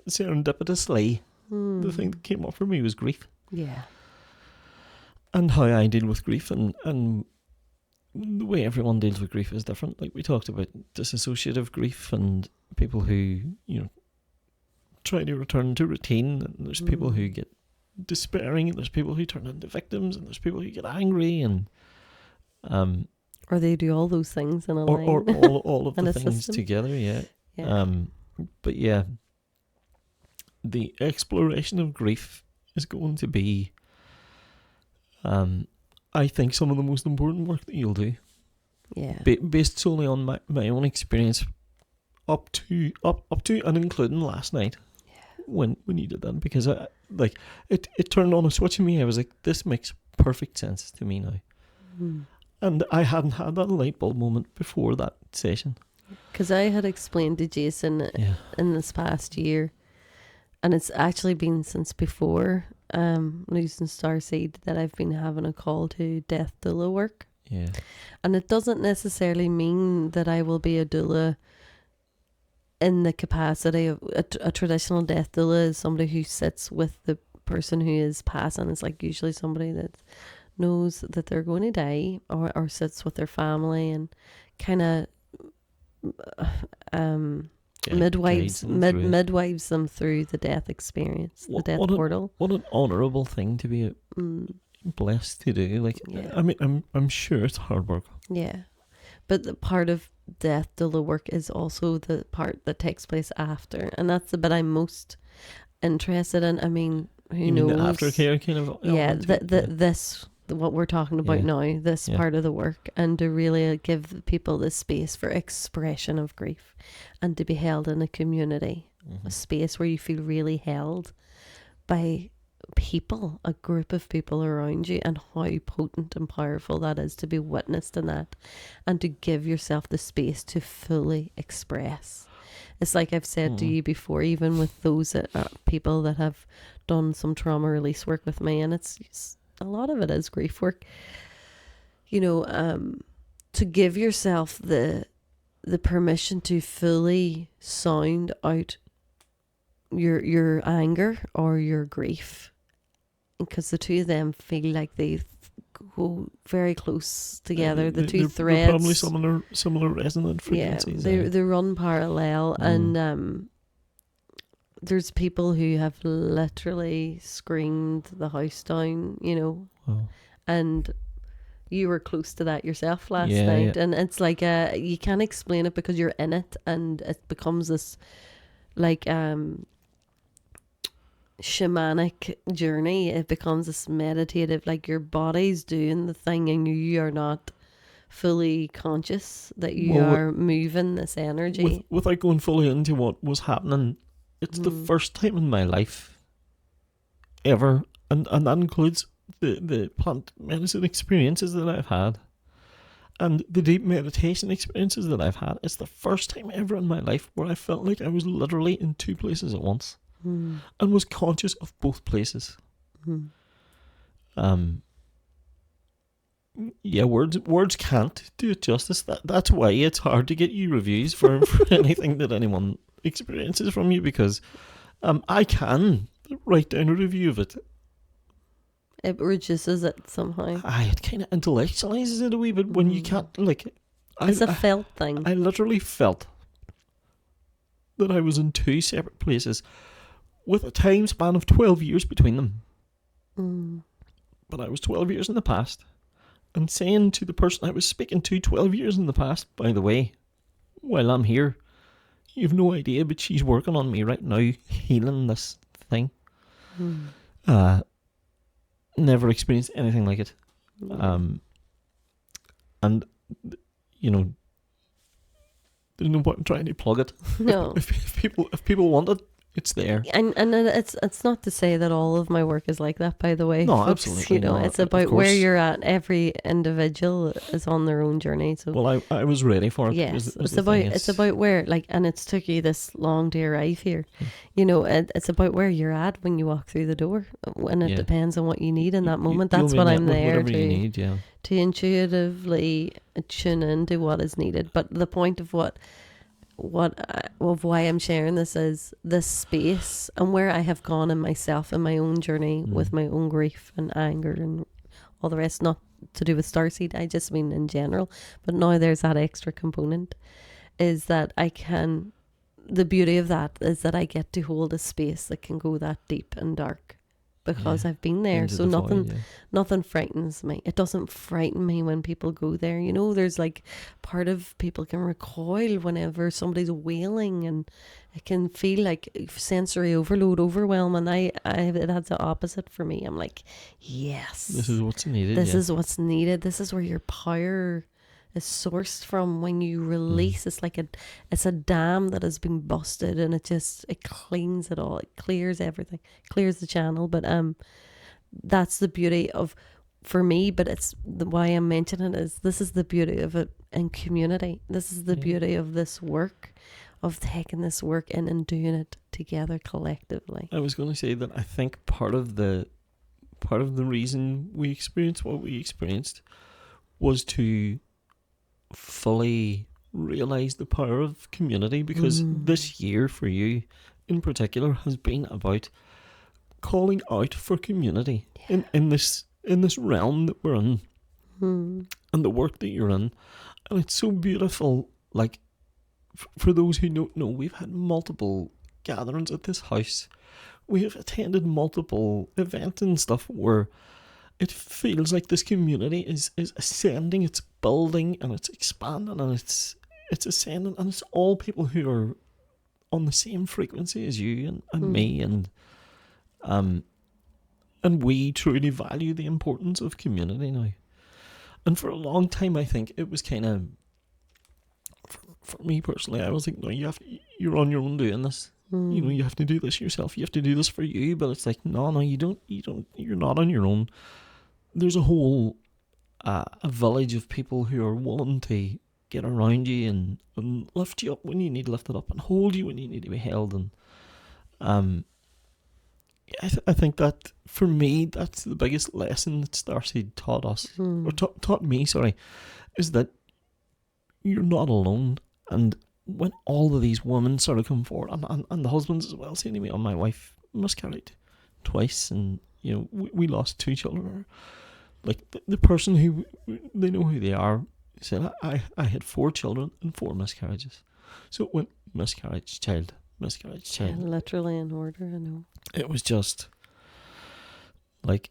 serendipitously, the thing that came up for me was grief. Yeah. And how I deal with grief, and the way everyone deals with grief is different. Like we talked about disassociative grief and people who, you know, try to return to routine, and there's people who get despairing, and there's people who turn into victims, and there's people who get angry, and or they do all those things in a line. Or all of the things system together, but the exploration of grief is going to be, I think, some of the most important work that you'll do. Yeah. Based solely on my own experience, up to and including last night, when you did that, because it turned on a switch in me. I was like, this makes perfect sense to me now, and I hadn't had that light bulb moment before that session. Because I had explained to Jason in this past year. And it's actually been since before losing Starseed that I've been having a call to death doula work. Yeah. And it doesn't necessarily mean that I will be a doula in the capacity of a traditional death doula is somebody who sits with the person who is passing. It's like usually somebody that knows that they're going to die, or sits with their family and kind of midwives them through the death experience, the death portal. What an honourable thing to be blessed to do. Like, I mean, I'm sure it's hard work. Yeah, But the part of death doula work is also the part that takes place after, and that's the bit I'm most interested in. I mean, who You mean knows? the aftercare kind of Yeah, element to it? this what we're talking about Yeah. now, this Yeah. part of the work, and to really give the people the space for expression of grief, and to be held in a community, a space where you feel really held by people, a group of people around you, and how potent and powerful that is to be witnessed in that, and to give yourself the space to fully express. It's like I've said to you before, even with those people that have done some trauma release work with me, and it's a lot of it is grief work, you know, to give yourself the permission to fully sound out your anger or your grief, because the two of them feel like they go very close together. The two threads, they're probably similar resonant frequencies. they run parallel, and there's people who have literally screamed the house down, you know. Wow. And you were close to that yourself last Yeah, night, yeah. and it's like you can't explain it because you're in it, and it becomes this like shamanic journey. It becomes this meditative, like your body's doing the thing and you are not fully conscious that you are moving this energy. Without going fully into what was happening, it's the first time in my life ever, and that includes the plant medicine experiences that I've had and the deep meditation experiences that I've had. It's the first time ever in my life where I felt like I was literally in two places at once. And was conscious of both places. Yeah, words can't do it justice. That's why it's hard to get you reviews for anything that anyone experiences from you, because I can write down a review of it. It reduces it somehow. It kind of intellectualizes it a wee bit when you can't, like... It's a felt thing. I literally felt that I was in two separate places with a time span of 12 years between them. But I was 12 years in the past, and saying to the person I was speaking to 12 years in the past, by the way, while I'm here, you've no idea, but she's working on me right now, healing this thing. Never experienced anything like it. And, you know, there's no point in trying to plug it. No. If people want it, it's there. And it's not to say that all of my work is like that, by the way. No, folks, absolutely you know, not, it's of about course. where you're at. Every individual is on their own journey. So Well, I was ready for it. yes, it's about where, like, and it's took you this long to arrive here. You know, it's about where you're at when you walk through the door, and it depends on what you need in that moment. That's what I'm there you need, to intuitively tune into what is needed. But the point of of why I'm sharing this is this space and where I have gone in myself in my own journey with my own grief and anger and all the rest, not to do with Starseed, I just mean in general. But now there's that extra component, is that the beauty of that is that I get to hold a space that can go that deep and dark, because I've been there. Into So the void, nothing frightens me. It doesn't frighten me when people go there. You know, there's like part of people can recoil whenever somebody's wailing, and it can feel like sensory overload, overwhelm. And it has the opposite for me. I'm like, yes, This is what's needed. this is what's needed. This is where your power is sourced from. When you release, it's like it's a dam that has been busted, and it cleans it all. It clears everything, clears the channel. But that's the beauty of, for me. But it's why I'm mentioning it is this is the beauty of it in community. This is the beauty of this work, of taking this work in and doing it together collectively. I was going to say that I think part of the reason we experienced what we experienced was to fully realize the power of community, because this year for you in particular has been about calling out for community in this realm that we're in, and the work that you're in. And it's so beautiful. Like, for those who don't know, we've had multiple gatherings at this house. We have attended multiple events and stuff where it feels like this community is ascending, it's building, and it's expanding, and it's ascending, and it's all people who are on the same frequency as you and me, and we truly value the importance of community now. And for a long time, I think it was kind of, for me personally, I was like, no, you're on your own doing this. You know, you have to do this yourself. You have to do this for you. But it's like, no, you don't. You're not on your own. There's a whole a village of people who are willing to get around you and lift you up when you need lifted up, and hold you when you need to be held. And I think that for me, that's the biggest lesson that Starseed taught us, or taught me. Sorry, is that you're not alone. And when all of these women sort of come forward, and the husbands as well, saying to me, "Oh, my wife miscarried twice, and you know we lost 2 children." Like the person who, they know who they are, said, I had 4 children and 4 miscarriages. So it went miscarriage, child, miscarriage, child. Yeah, literally in order, I know. It was just like,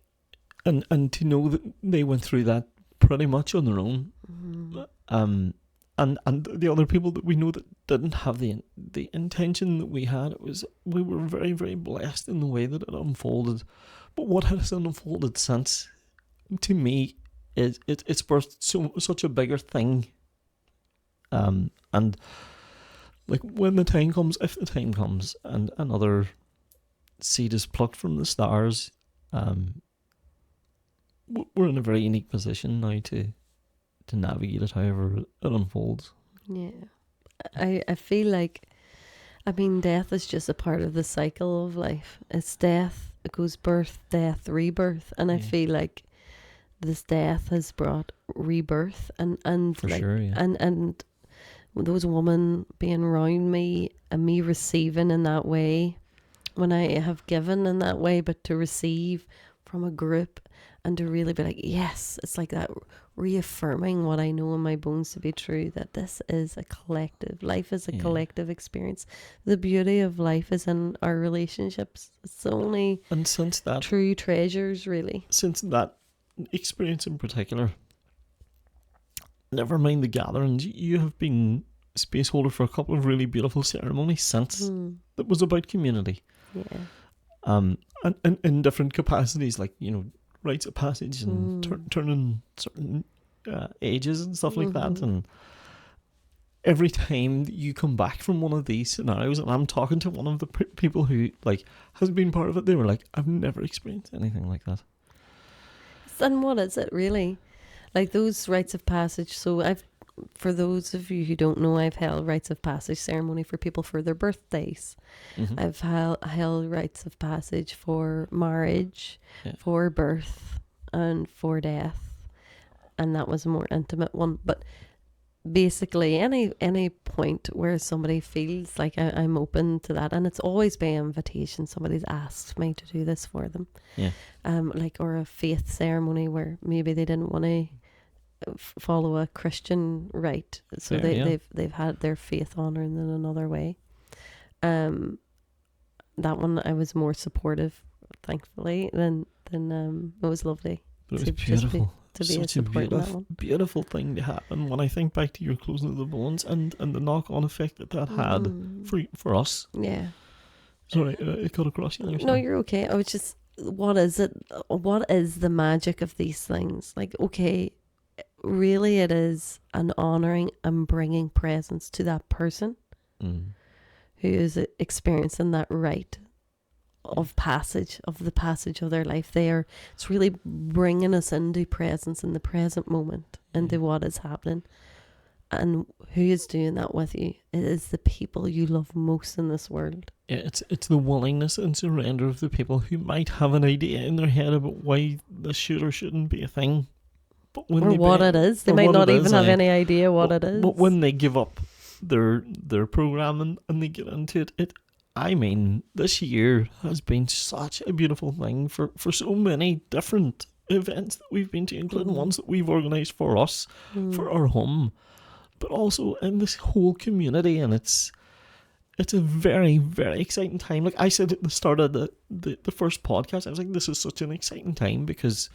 and to know that they went through that pretty much on their own. And the other people that we know that didn't have the intention that we had, we were very, very blessed in the way that it unfolded. But what has unfolded since, to me, is it's birthed such a bigger thing. And like when the time comes, if the time comes, and another seed is plucked from the stars, we're in a very unique position now to navigate it however it unfolds. Yeah. I feel like, I mean, death is just a part of the cycle of life. It's death, it goes birth, death, rebirth. And I feel like this death has brought rebirth, and for like, sure, yeah. and those women being around me and me receiving in that way, when I have given in that way, but to receive from a group and to really be like, yes, it's like that reaffirming what I know in my bones to be true, that this is a collective, life is a collective experience. The beauty of life is in our relationships. It's the only and since that true treasures, really. Since that experience in particular, never mind the gatherings, you have been space holder for a couple of really beautiful ceremonies since that was about community. Yeah. And in different capacities, like, you know, rites of passage and turning certain ages and stuff like that. And every time you come back from one of these scenarios, and I'm talking to one of the people who like has been part of it, they were like, I've never experienced anything like that. And what is it really? Like those rites of passage. So for those of you who don't know, I've held rites of passage ceremony for people for their birthdays. I've held rites of passage for marriage, for birth, and for death. And that was a more intimate one. But basically, any point where somebody feels like I'm open to that, and it's always by invitation. Somebody's asked me to do this for them. Yeah. Or a faith ceremony where maybe they didn't want to follow a Christian rite, so they've had their faith honored in another way. That one I was more supportive, thankfully, than it was lovely. But it was beautiful. To be such a beautiful thing to happen. When I think back to your closing of the bones and the knock-on effect that had for us. Yeah. Sorry, it got across you. No, you're okay. I was just, what is it? What is the magic of these things? Like, okay, really it is an honouring and bringing presence to that person who is experiencing that rite of passage, of the passage of their life. It's really bringing us into presence in the present moment, into what is happening. And who is doing that with you? It is the people you love most in this world. Yeah, it's the willingness and surrender of the people who might have an idea in their head about why this should or shouldn't be a thing. But when it is. They might not even have any idea what it is. But when they give up their programming and they get into it, I mean, this year has been such a beautiful thing for so many different events that we've been to, including ones that we've organised for us, for our home, but also in this whole community. And it's a very, very exciting time. Like I said at the start of the first podcast, I was like, this is such an exciting time because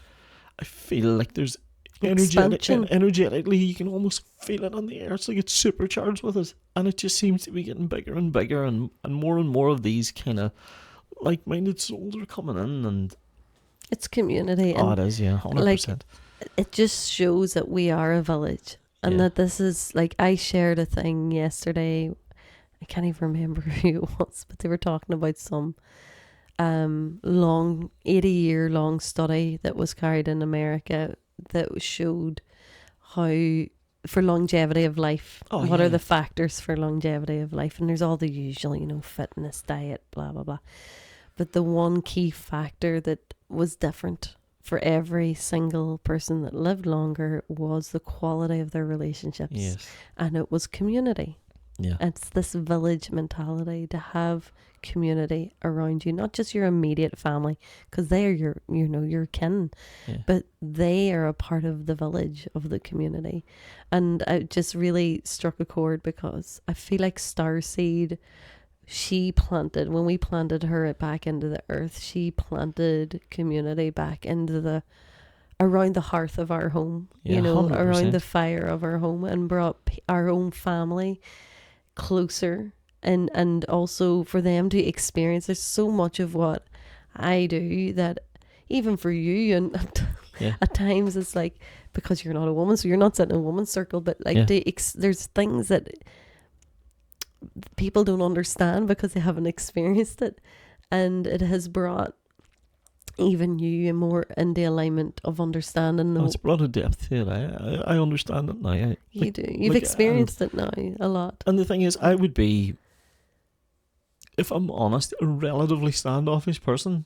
I feel like there's Expansion. energetically, you can almost feel it on the air. It's like it's supercharged with it, and it just seems to be getting bigger and bigger, and more of these kind of like-minded souls are coming in, and It's community. it And is, yeah, 100%. it just shows that we are a village, and that this is like, I shared a thing yesterday. I can't even remember who it was, but they were talking about some 80-year long study that was carried in America that showed how, for longevity of life, what are the factors for longevity of life. And there's all the usual, fitness, diet, blah blah blah, but the one key factor that was different for every single person that lived longer was the quality of their relationships. Yes. And it was community. Yeah. It's this village mentality, to have community around you, not just your immediate family, because they are your kin, but they are a part of the village, of the community. And it just really struck a chord, because I feel like Starseed, when we planted her back into the earth, she planted community back into around the hearth of our home, 100%. around the fire of our home, and brought our own family closer, and also for them to experience. There's so much of what I do that even for you, and at times it's like, because you're not a woman, so you're not sitting in a woman's circle, but like there's things that people don't understand because they haven't experienced it, and it has brought even you more in the alignment of understanding. It's brought a depth to it. I understand it now. You've experienced it now a lot. And the thing is, I would be, if I'm honest, a relatively standoffish person.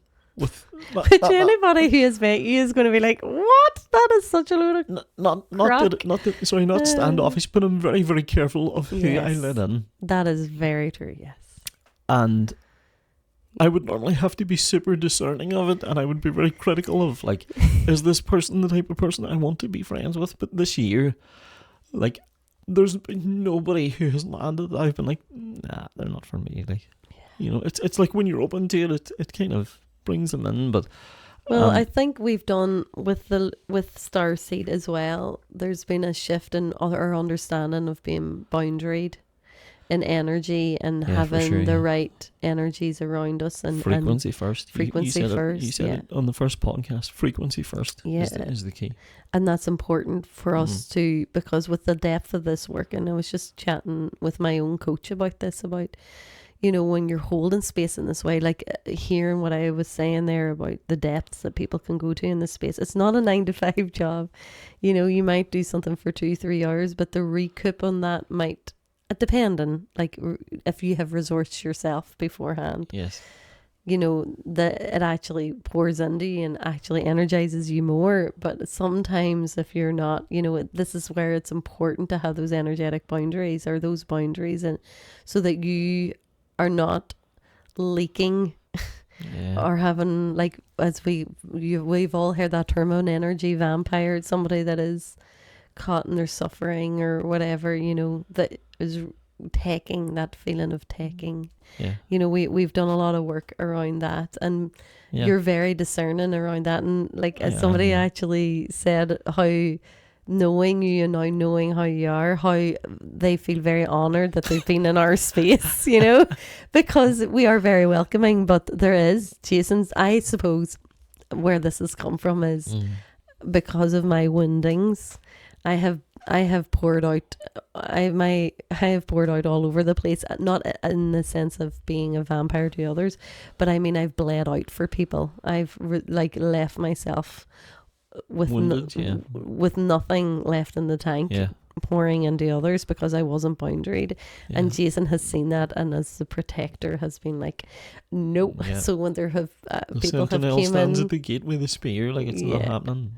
Anybody who has met you is going to be like, what? That is such a load of not standoffish, but I'm very, very careful of who I let in. That is very true, yes. And I would normally have to be super discerning of it, and I would be very critical of, like, is this person the type of person I want to be friends with? But this year, like, there's been nobody who has landed that I've been like, nah, they're not for me. Like, it's like when you're open to it, it kind of brings them in. But I think we've done with Starseed as well. There's been a shift in our understanding of being boundaried in energy, and having the right energies around us, and frequency first. Frequency first. You said it on the first podcast. Frequency first is the key, and that's important for us to, because with the depth of this work, and I was just chatting with my own coach about this, about when you're holding space in this way, like hearing what I was saying there about the depths that people can go to in this space. It's not a 9-to-5 job. You might do something for 2-3 hours, but the recoup on that might, depending, like if you have resourced yourself beforehand, that it actually pours into you and actually energizes you more. But sometimes if you're not, this is where it's important to have those energetic boundaries, or those boundaries, and so that you are not leaking or having, like, as we've all heard that term, an energy vampire, somebody that is caught in their suffering or whatever, that is taking, that feeling of taking. We've done a lot of work around that, and you're very discerning around that. And like, as somebody actually said, how knowing you and now knowing how you are, how they feel very honoured that they've been in our space, because we are very welcoming. But there is, Jason's, I suppose where this has come from is because of my woundings. I have poured out all over the place, not in the sense of being a vampire to others, but I mean, I've bled out for people. I've left myself with with nothing left in the tank, pouring into others because I wasn't boundaried. And Jason has seen that, and as the protector has been like, nope. So when there have people have came stands in at the gate with a spear, like it's not happening.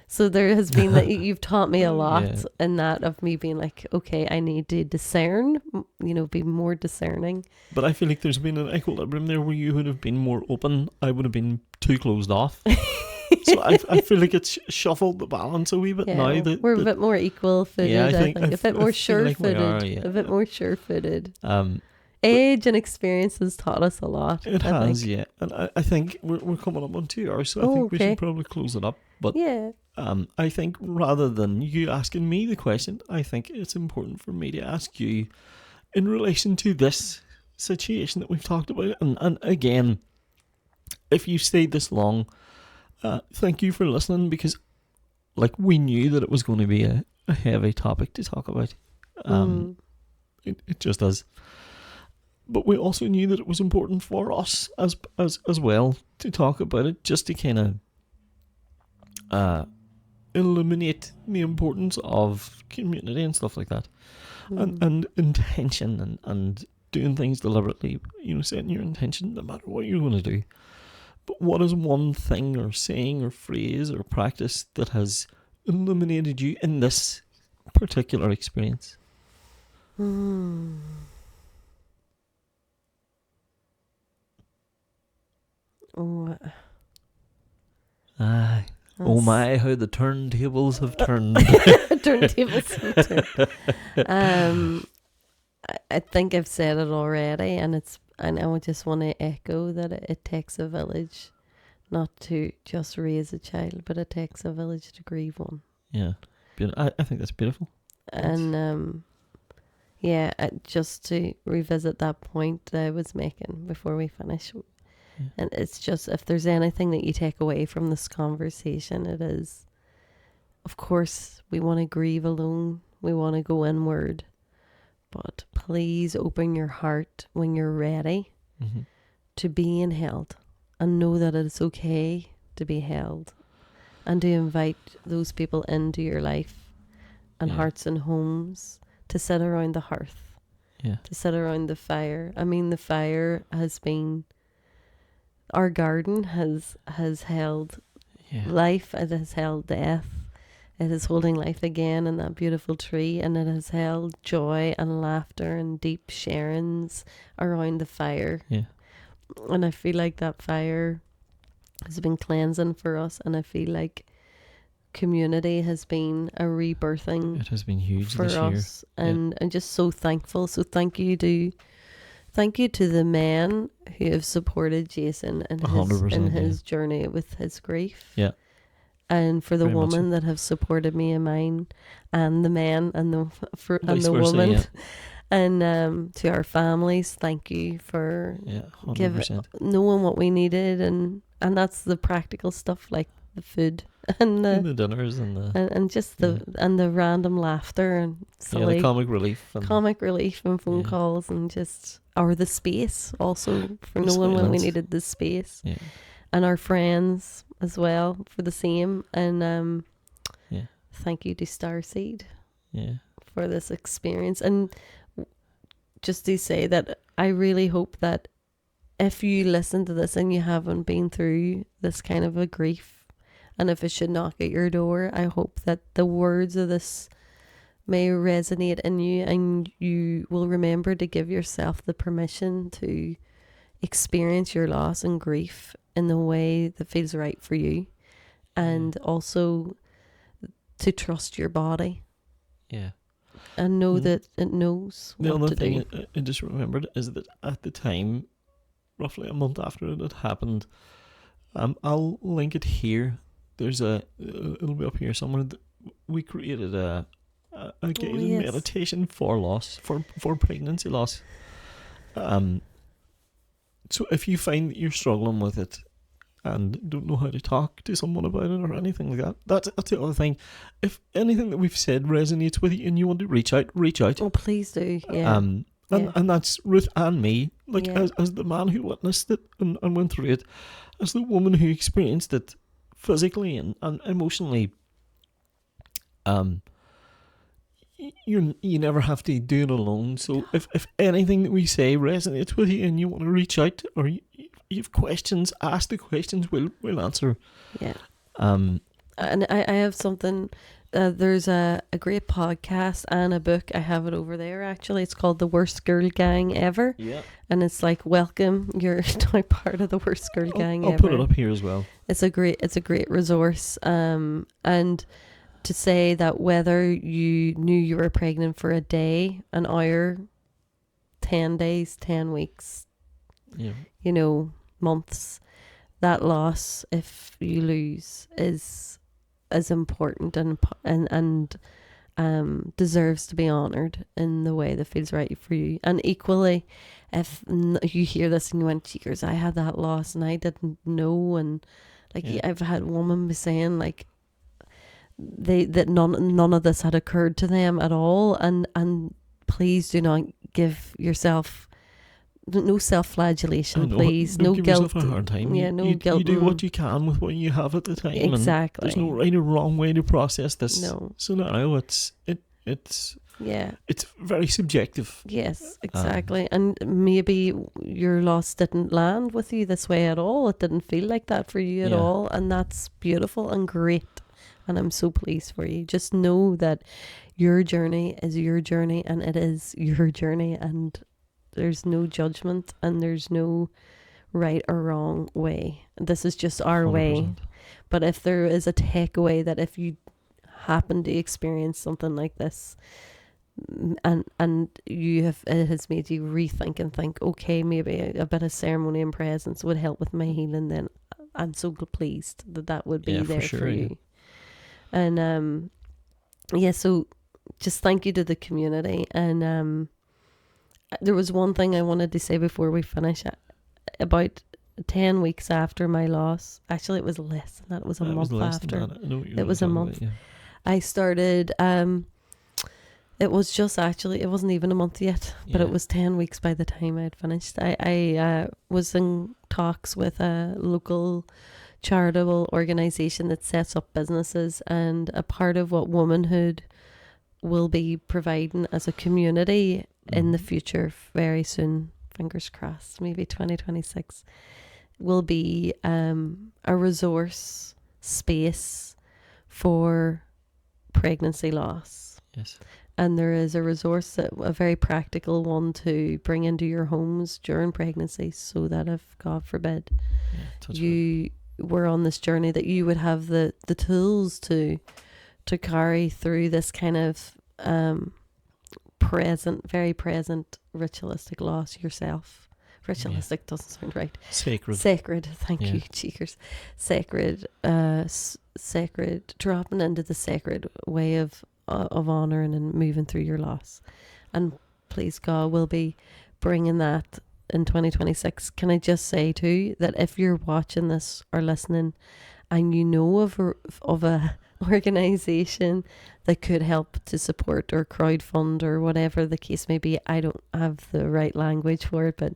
So there has been that you've taught me a lot in that, of me being like, okay, I need to discern, be more discerning. But I feel like there's been an equilibrium there where you would have been more open. I would have been too closed off. So I feel like it's shuffled the balance a wee bit now. We're a bit more equal-footed, I think. A bit more sure-footed. Like a bit more sure-footed. age and experience has taught us a lot. It I has, think. yeah. And I think we're coming up on 2 hours, so I Oh, think we okay. should probably close it up. But Yeah. I think rather than you asking me the question, I think it's important for me to ask you in relation to this situation that we've talked about. And again, if you stayed this long, thank you for listening, because like we knew that it was going to be a heavy topic to talk about. It just is. But we also knew that it was important for us as well to talk about it, just to kind of illuminate the importance of community and stuff like that, and intention and doing things deliberately. You know, setting your intention no matter what you're going to do. But what is one thing or saying or phrase or practice that has illuminated you in this particular experience? Oh, Aye. Oh my, how the turntables have turned. turntables. I think I've said it already, and I just want to echo that it takes a village, not to just raise a child, but it takes a village to grieve one. Yeah, I think that's beautiful. And yeah, just to revisit that point that I was making before we finish. Yeah. And it's just, if there's anything that you take away from this conversation, it is, of course, we want to grieve alone. We want to go inward. But please open your heart when you're ready to being held, and know that it's okay to be held, and to invite those people into your life and hearts and homes to sit around the hearth, to sit around the fire. I mean, the fire has been, our garden has held life, it has held death. It is holding life again in that beautiful tree, and it has held joy and laughter and deep sharings around the fire. Yeah. And I feel like that fire has been cleansing for us, and I feel like community has been a rebirthing. It has been huge for this us, year. and I'm just so thankful. So thank you to the men who have supported Jason in his journey with his grief. Yeah. And for the Very much woman so. that have supported me in mine, and the man and the Vice the versa, woman, yeah. and to our families, thank you for 100%. knowing what we needed, and that's the practical stuff like the food and the dinners and the and just the random laughter and silly the comic relief and phone calls, and just the space also for The knowing when we silence. needed the space. Yeah. And our friends as well for the same. And thank you to Starseed for this experience. And just to say that I really hope that if you listen to this and you haven't been through this kind of a grief, and if it should knock at your door, I hope that the words of this may resonate in you, and you will remember to give yourself the permission to experience your loss and grief in the way that feels right for you, and also to trust your body. Yeah. And know that it knows The what other to thing do. I just remembered is that at the time, roughly a month after it had happened, I'll link it here. There's it'll be up here somewhere. We created a guided meditation for loss, for pregnancy loss. So if you find that you're struggling with it and don't know how to talk to someone about it or anything like that, that's the other thing. If anything that we've said resonates with you and you want to reach out. Oh, please do. Yeah. And that's Ruth and me, as the man who witnessed it and went through it, as the woman who experienced it physically and emotionally. You never have to do it alone. So if anything that we say resonates with you and you want to reach out, or you have questions, ask the questions. We'll answer. Yeah. And I have something. There's a great podcast and a book. I have it over there actually. It's called The Worst Girl Gang Ever. Yeah. And it's like, welcome, you're now part of the worst girl gang I'll ever. put it up here as well. It's a great resource. And to say that whether you knew you were pregnant for a day, an hour, 10 days, 10 weeks, Yeah. you know, months. That loss, if you lose, is important and deserves to be honoured in the way that feels right for you. And equally, if you hear this and you went, "Cheekers, I had that loss and I didn't know," and like I've had women be saying like that none of this had occurred to them at all, and please do not give yourself no self-flagellation, please. Don't No give guilt. yourself a hard time. Yeah, no you guilt. do what you can with what you have at the time. Exactly. And there's no right or wrong way to process this. No. So now it's very subjective. Yes, exactly. And maybe your loss didn't land with you this way at all. It didn't feel like that for you at all. And that's beautiful and great. And I'm so pleased for you. Just know that your journey is your journey, and it is your journey, and there's no judgment and there's no right or wrong way. This is just our 100%. way. But if there is a takeaway, that if you happen to experience something like this, and it has made you rethink and think, okay, maybe a bit of ceremony and presence would help with my healing, then I'm so pleased that would be there for you. And so just thank you to the community. And there was one thing I wanted to say before we finish. About 10 weeks after my loss, actually it was less than that, it was a month after. It was a month. I started it was just actually, it wasn't even a month yet, but it was 10 weeks by the time I had finished. I was in talks with a local charitable organisation that sets up businesses, and a part of what Wombynhood will be providing as a community in the future, very soon, fingers crossed, maybe 2026, will be a resource space for pregnancy loss. Yes. And there is a resource, a very practical one, to bring into your homes during pregnancy, so that if, God forbid, you were on this journey, that you would have the tools to carry through this kind of very present ritualistic loss yourself. Ritualistic doesn't sound right. Sacred. Thank you, cheekers. Sacred. Sacred. Dropping into the sacred way of honouring and moving through your loss. And please God, we'll be bringing that in 2026. Can I just say too that if you're watching this or listening, and you know of a organisation that could help to support or crowdfund or whatever the case may be, I don't have the right language for it, but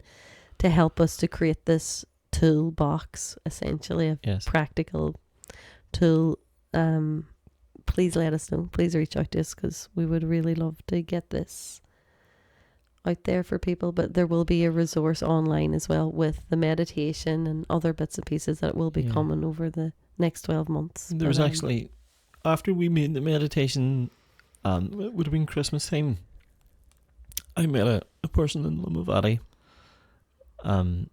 to help us to create this toolbox, essentially a practical tool, please let us know. Please reach out to us, because we would really love to get this out there for people. But there will be a resource online as well, with the meditation and other bits and pieces that will be coming over the next 12 months. There was actually, after we made the meditation, it would have been Christmas time, I met a person in Limavady, down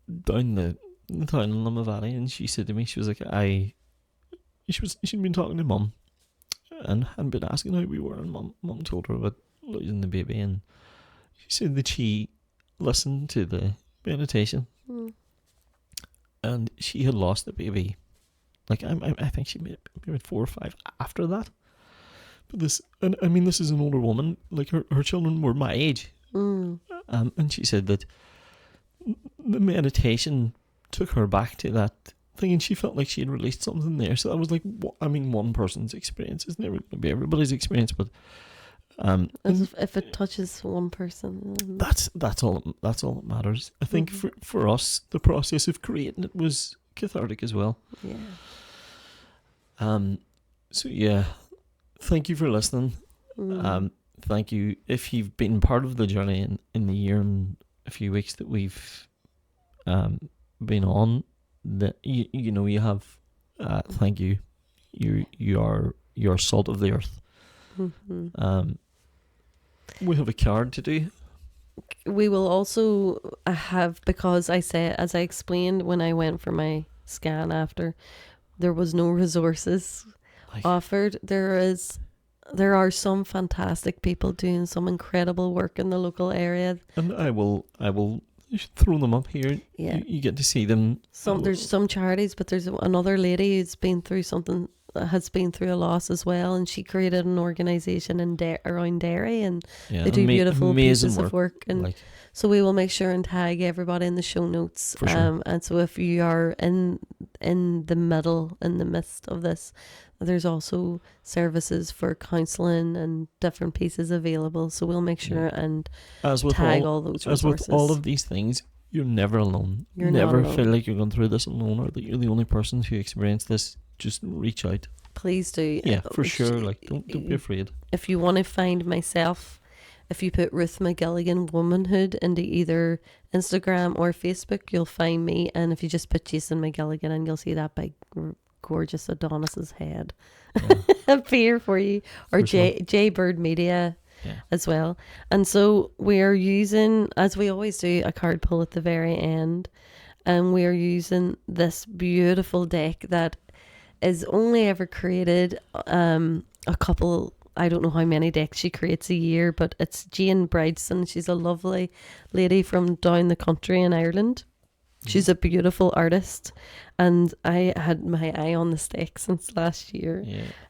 the town in Limavady, and she said to me, she was like, she'd been talking to Mum and had been asking how we were, and Mum told her about losing the baby, and she said that she listened to the meditation and she had lost the baby. Like I think she made maybe 4 or 5 after that. But this is an older woman. Like her children were my age, and she said that the meditation took her back to that thing, and she felt like she had released something there. So I was like, one person's experience is never going to be everybody's experience, but if it touches one person, that's all that matters. I think for us, the process of creating it was cathartic as well. So thank you for listening. Thank you if you've been part of the journey in the year and a few weeks that we've been on. That you have. Thank you. You're salt of the earth. We have a card to do. We will also have, because as I explained when I went for my scan after, there was no resources offered. There is there are some fantastic people doing some incredible work in the local area. And I will throw them up here. Yeah. You get to see them. There's some charities, but there's another lady who's been through something, has been through a loss as well, and she created an organisation around Derry, and they do beautiful pieces of work. And so we will make sure and tag everybody in the show notes. For sure. And so if you are in the midst of this, there's also services for counselling and different pieces available. So we'll make sure and tag all those resources. As with all of these things, you're never alone. You're never not alone. feel like you're going through this alone, or that you're the only person who experienced this. Just reach out. Please do. Yeah, for sure. Like, don't be afraid. If you want to find myself, if you put Ruth McGilligan Wombynhood into either Instagram or Facebook, you'll find me. And if you just put Jason McGilligan, and you'll see that big gorgeous Adonis's head appear for you, or J Bird Media as well. And so we are using, as we always do, a card pull at the very end, and we are using this beautiful deck that is only ever created a couple, I don't know how many decks she creates a year, but it's Jane Bridson. She's a lovely lady from down the country in Ireland. She's a beautiful artist, and I had my eye on this deck since last year,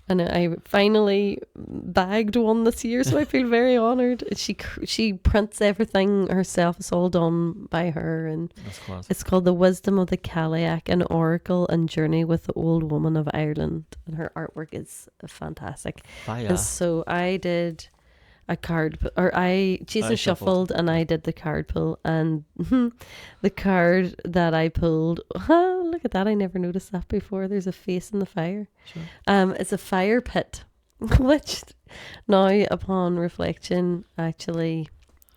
and I finally bagged one this year, so I feel very honoured. She prints everything herself. It's all done by her, and it's called The Wisdom of the Caliac, an Oracle and Journey with the Old Woman of Ireland, and her artwork is fantastic. And so I did a card, Jason shuffled and I did the card pull, and the card that I pulled, look at that, I never noticed that before. There's a face in the fire. Sure. It's a fire pit, which now upon reflection actually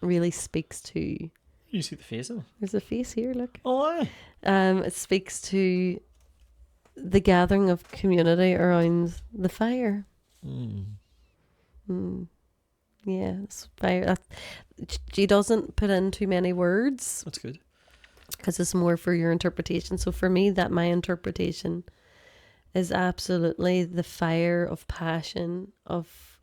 really speaks to, you see the face of it? There's a face here, look. Oh, aye. It speaks to the gathering of community around the fire. Yeah, it's fire. She doesn't put in too many words. That's good, because it's more for your interpretation. So for me, that my interpretation is absolutely the fire of passion, of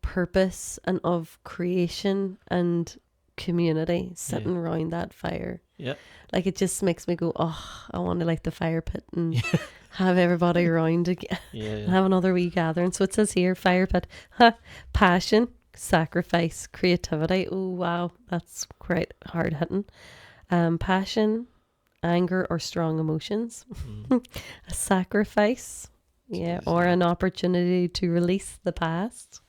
purpose, and of creation and community sitting around that fire. Yeah, like it just makes me go, oh, I want to light the fire pit and have everybody around again. Have another wee gathering. So it says here, fire pit, passion, sacrifice, creativity. Oh wow, that's quite hard hitting. Passion, anger or strong emotions. A sacrifice, or an opportunity to release the past.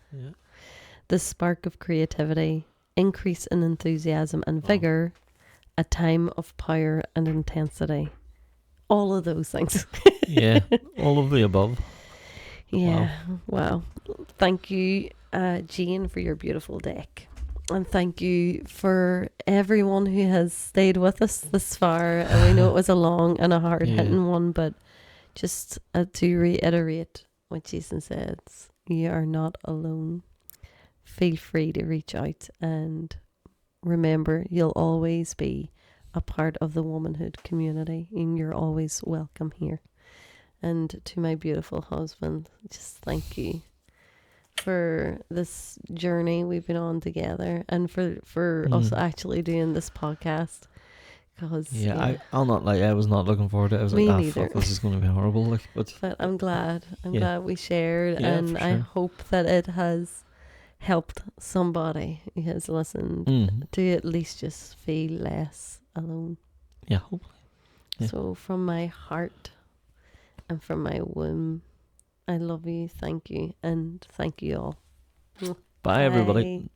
The spark of creativity, increase in enthusiasm and vigor, a time of power and intensity. All of those things. All of the above. Wow. Thank you, Jane, for your beautiful deck. And thank you for everyone who has stayed with us this far. And we know it was a long and a hard-hitting one, but just to reiterate what Jason said, you are not alone. Feel free to reach out, and remember, you'll always be a part of the womanhood community, and you're always welcome here. And to my beautiful husband, just thank you for this journey we've been on together, and for us actually doing this podcast. Because I'll not lie, I was not looking forward to it. I was like, fuck, this is going to be horrible. But I'm glad we shared, and I hope that it has helped somebody who has listened to at least just feel less alone. Hopefully. So from my heart and from my womb, I love you, thank you, and thank you all. Bye. Everybody.